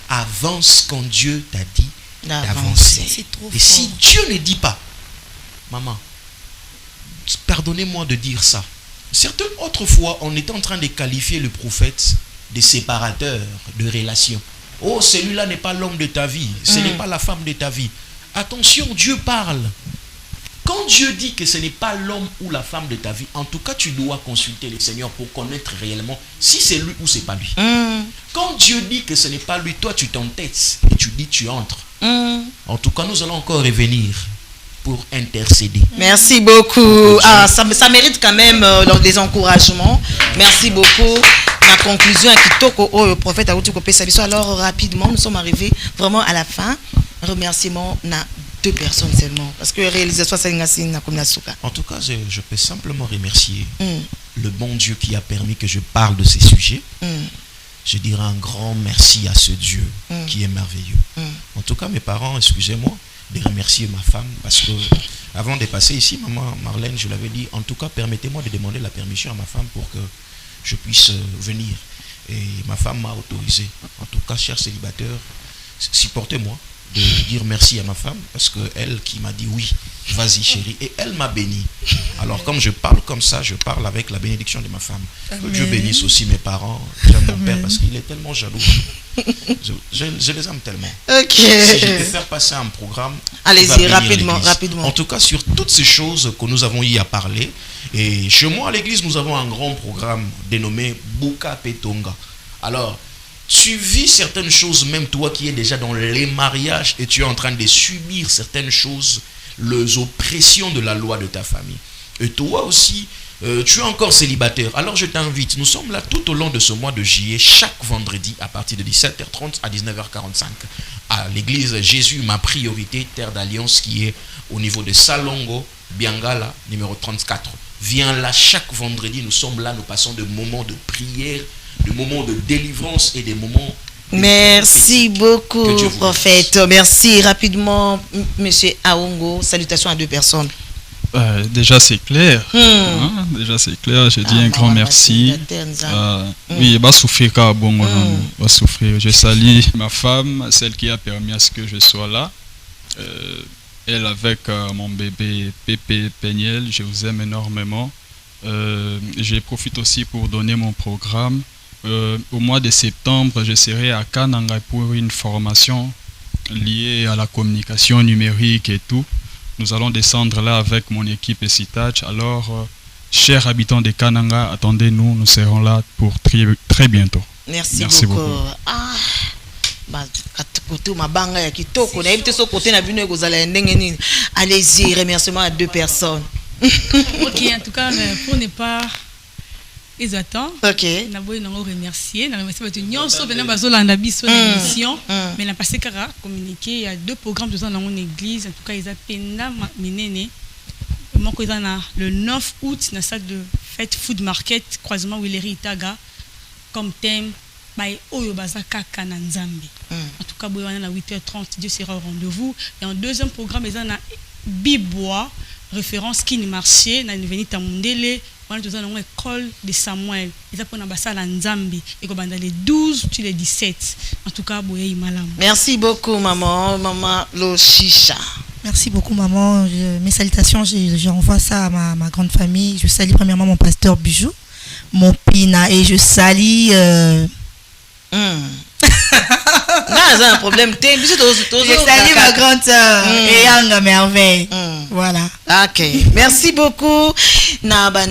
Avance quand Dieu t'a dit d'avancer. Et si Dieu ne dit pas, maman, pardonnez-moi de dire ça, Certaines autres fois, on était en train de qualifier le prophète de séparateur de relations. Oh, celui-là n'est pas l'homme de ta vie, ce n'est pas la femme de ta vie. Attention, Dieu parle. Quand Dieu dit que ce n'est pas l'homme ou la femme de ta vie, en tout cas, tu dois consulter le Seigneur pour connaître réellement si c'est lui ou c'est pas lui. Quand Dieu dit que ce n'est pas lui, toi tu t'entêtes et tu dis tu entres. En tout cas, nous allons encore revenir pour intercéder. Merci beaucoup. Ah, ça mérite quand même des encouragements. Merci beaucoup. La conclusion le prophète a dit. Alors rapidement, nous sommes arrivés vraiment à la fin. Remerciement na 2 personnes seulement parce que réalisation c'est na comme En tout cas, je peux simplement remercier le bon Dieu qui a permis que je parle de ces sujets. Je dirais un grand merci à ce Dieu qui est merveilleux. En tout cas, mes parents, excusez-moi de remercier ma femme parce que avant de passer ici, maman Marlène, je l'avais dit, en tout cas, permettez-moi de demander la permission à ma femme pour que je puisse venir. Et ma femme m'a autorisé. En tout cas, chers célibataires, supportez-moi de dire merci à ma femme parce que elle qui m'a dit oui, vas-y chérie, et elle m'a béni. Alors comme je parle comme ça, je parle avec la bénédiction de ma femme. Que Dieu bénisse aussi mes parents, j'aime mon père parce qu'il est tellement jaloux. Je les aime tellement. Ok. Si je peux faire passer un programme, allez-y rapidement. En tout cas, sur toutes ces choses que nous avons eu à parler, et chez moi à l'église, nous avons un grand programme dénommé Buka Petonga. Alors, tu vis certaines choses, même toi qui es déjà dans les mariages et tu es en train de subir certaines choses, les oppressions de la loi de ta famille. Et toi aussi, tu es encore célibataire. Alors je t'invite, nous sommes là tout au long de ce mois de juillet, chaque vendredi à partir de 17h30 à 19h45 à l'église Jésus, ma priorité, Terre d'Alliance qui est au niveau de Salongo, Biangala, numéro 34. Viens là chaque vendredi, nous sommes là, nous passons de moments de prière, des moments de délivrance et des moments... Merci beaucoup, prophète. Merci. Rapidement, monsieur Aongo, salutations à 2 personnes. Déjà, c'est clair. Déjà, c'est clair. Je dis un grand merci. Oui, va souffrir car bon, va souffrir. Je salue ma femme, celle qui a permis à ce que je sois là. Elle avec mon bébé Pépé Peignel, je vous aime énormément. Je profite aussi pour donner mon programme. Au mois de septembre, je serai à Kananga pour une formation liée à la communication numérique et tout. Nous allons descendre là avec mon équipe et Citach. Alors, chers habitants de Kananga, attendez-nous, nous serons là pour très bientôt. Merci beaucoup. Allez-y, remerciement à 2 personnes. Ok, en tout cas, pour ne pas... Ils attendent. Ok. Nous avons remercié. Nous avons remercié l'émission. Mais nous avons passé à communiquer. Il y a 2 programmes dans l'église. En tout cas, ils ont pena minene. Le 9 août, dans la salle de fête Food Market, croisement Willery Itaga, comme thème. En tout cas, à 8h30, Dieu sera au rendez-vous. Et en 2e programme, ils ont Bibois, référence qui ne marchait, dans le Vénita Mundele. On a une école de Samuel. Ils ont la Nzambi. Et dans les 12 puis les 17. En tout cas, merci beaucoup, maman. Maman Loshisha. Merci beaucoup, maman. Mes salutations, je renvoie ça à ma grande famille. Je salue premièrement mon pasteur Bijou, mon Pina, et je salue. Non, c'est un problème. Je salue ma grande soeur et Yanga Merveille. Voilà. Ok. Merci beaucoup. En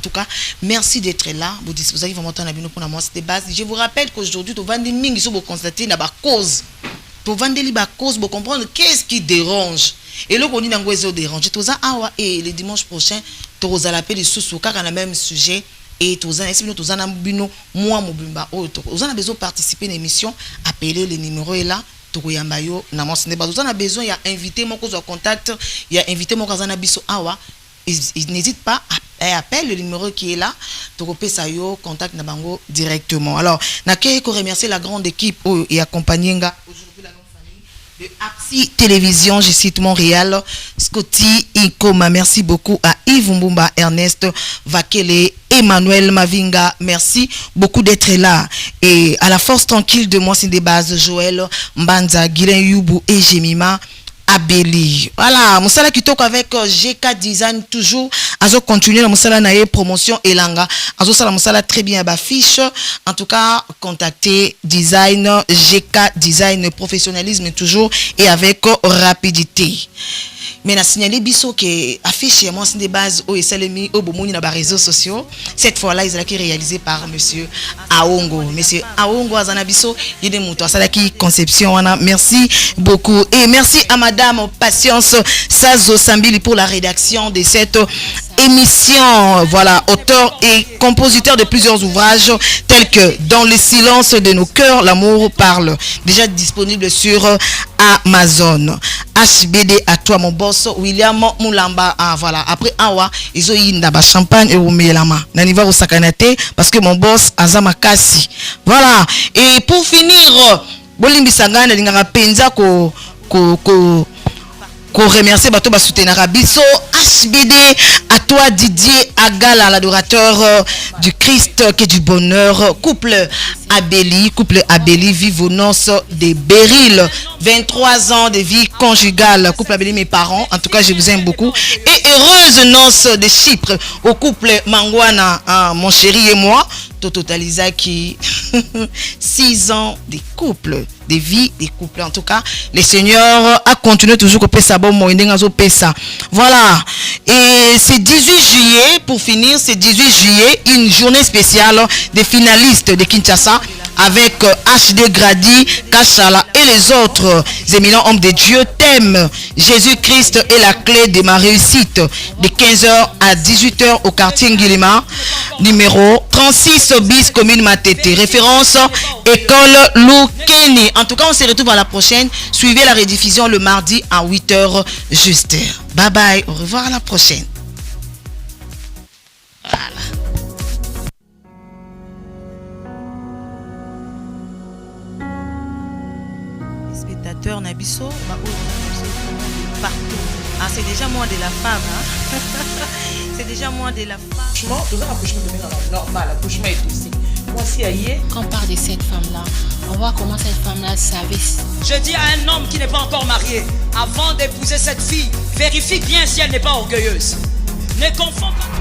tout cas, merci d'être là. Vous avez vraiment pour moi, c'était base. Je vous rappelle qu'aujourd'hui, tu vas constater la cause. Tu vas cause pour comprendre qu'est-ce qui dérange. Et là, on dit que dérange. Et le dimanche prochain, tu vas l'appeler sous car on a le même sujet. Et tous les moi on a besoin de participer à l'émission, appeler le numéro est là. On a besoin, il y a invité mon contact, il y a invité mon cousin Biso Awa. N'hésite pas à appeler le numéro qui est là. Tu peux contact Nabango directement. Alors, je remercier la grande équipe et accompagner aujourd'hui la de Apsi Télévision, je cite Montréal, Scotty Ikoma, merci beaucoup à Yves Mbumba, Ernest Vakele, Emmanuel Mavinga, merci beaucoup d'être là. Et à la force tranquille de moi, c'est des bases, Joël Mbanza, Guilain Youbou et Jemima, Abeli. Voilà, Moussala qui toque avec GK Design toujours. Azo continue la Moussala nae promotion elanga. Azo sala Moussala très bien à fiche. En tout cas, contactez Design GK Design professionnalisme toujours et avec rapidité. Mais na signalé biso que affiche moi c'est des bases au Salemi au Bomoni na réseaux sociaux. Cette fois-là, ils ont été réalisés par monsieur Aongo. Monsieur Aongo Azanabiso, il est monté à qui conception. Merci beaucoup et merci à madame Patience Sazo Sambili pour la rédaction de cette émission. Voilà, auteur et compositeur de plusieurs ouvrages tels que Dans le silence de nos cœurs, l'amour parle, déjà disponible sur Amazon. HBD à toi mon boss William Moulamba. Ah voilà, après awa ils ont eu ba champagne et au melama na niveau au sakanate parce que mon boss Azama Kasi. Voilà, et pour finir Bolimbi Sangana lingara penza ko remercier bato ba soutenir biso HBD à toi Didier Agala l'adorateur du Christ qui est du bonheur, couple Abeli vive aux noces de Beryl, 23 ans de vie conjugale, couple Abeli mes parents, en tout cas je vous aime beaucoup, et heureuse noces de Chypre au couple Mangwana, mon chéri et moi, totalisé qui 6 ans de couple, de vie des couples. En tout cas, les seigneurs a continué toujours à ça bon pesa. Voilà. Et c'est 18 juillet pour finir, c'est 18 juillet, une journée spéciale des finalistes de Kinshasa avec HD Grady, Kachala et les autres éminents hommes de Dieu. Thème Jésus-Christ est la clé de ma réussite, de 15h à 18h au quartier Ngilima, numéro 36 bis commune Matete. Référence école Loukeni. En tout cas, on se retrouve à la prochaine. Suivez la rediffusion le mardi à 8h juste. Bye bye, au revoir à la prochaine. Voilà. Spectateurs Nabiso, partout. Ah, c'est déjà moins de la femme. Hein? C'est déjà moins de la femme. Franchement, tout ça, l'accouchement devient normal. L'accouchement est ici. Moi, si aïe. Quand on parle de cette femme-là, on voit comment cette femme-là savait. Je dis à un homme qui n'est pas encore marié, avant d'épouser cette fille, vérifie bien si elle n'est pas orgueilleuse. Ne confonds pas.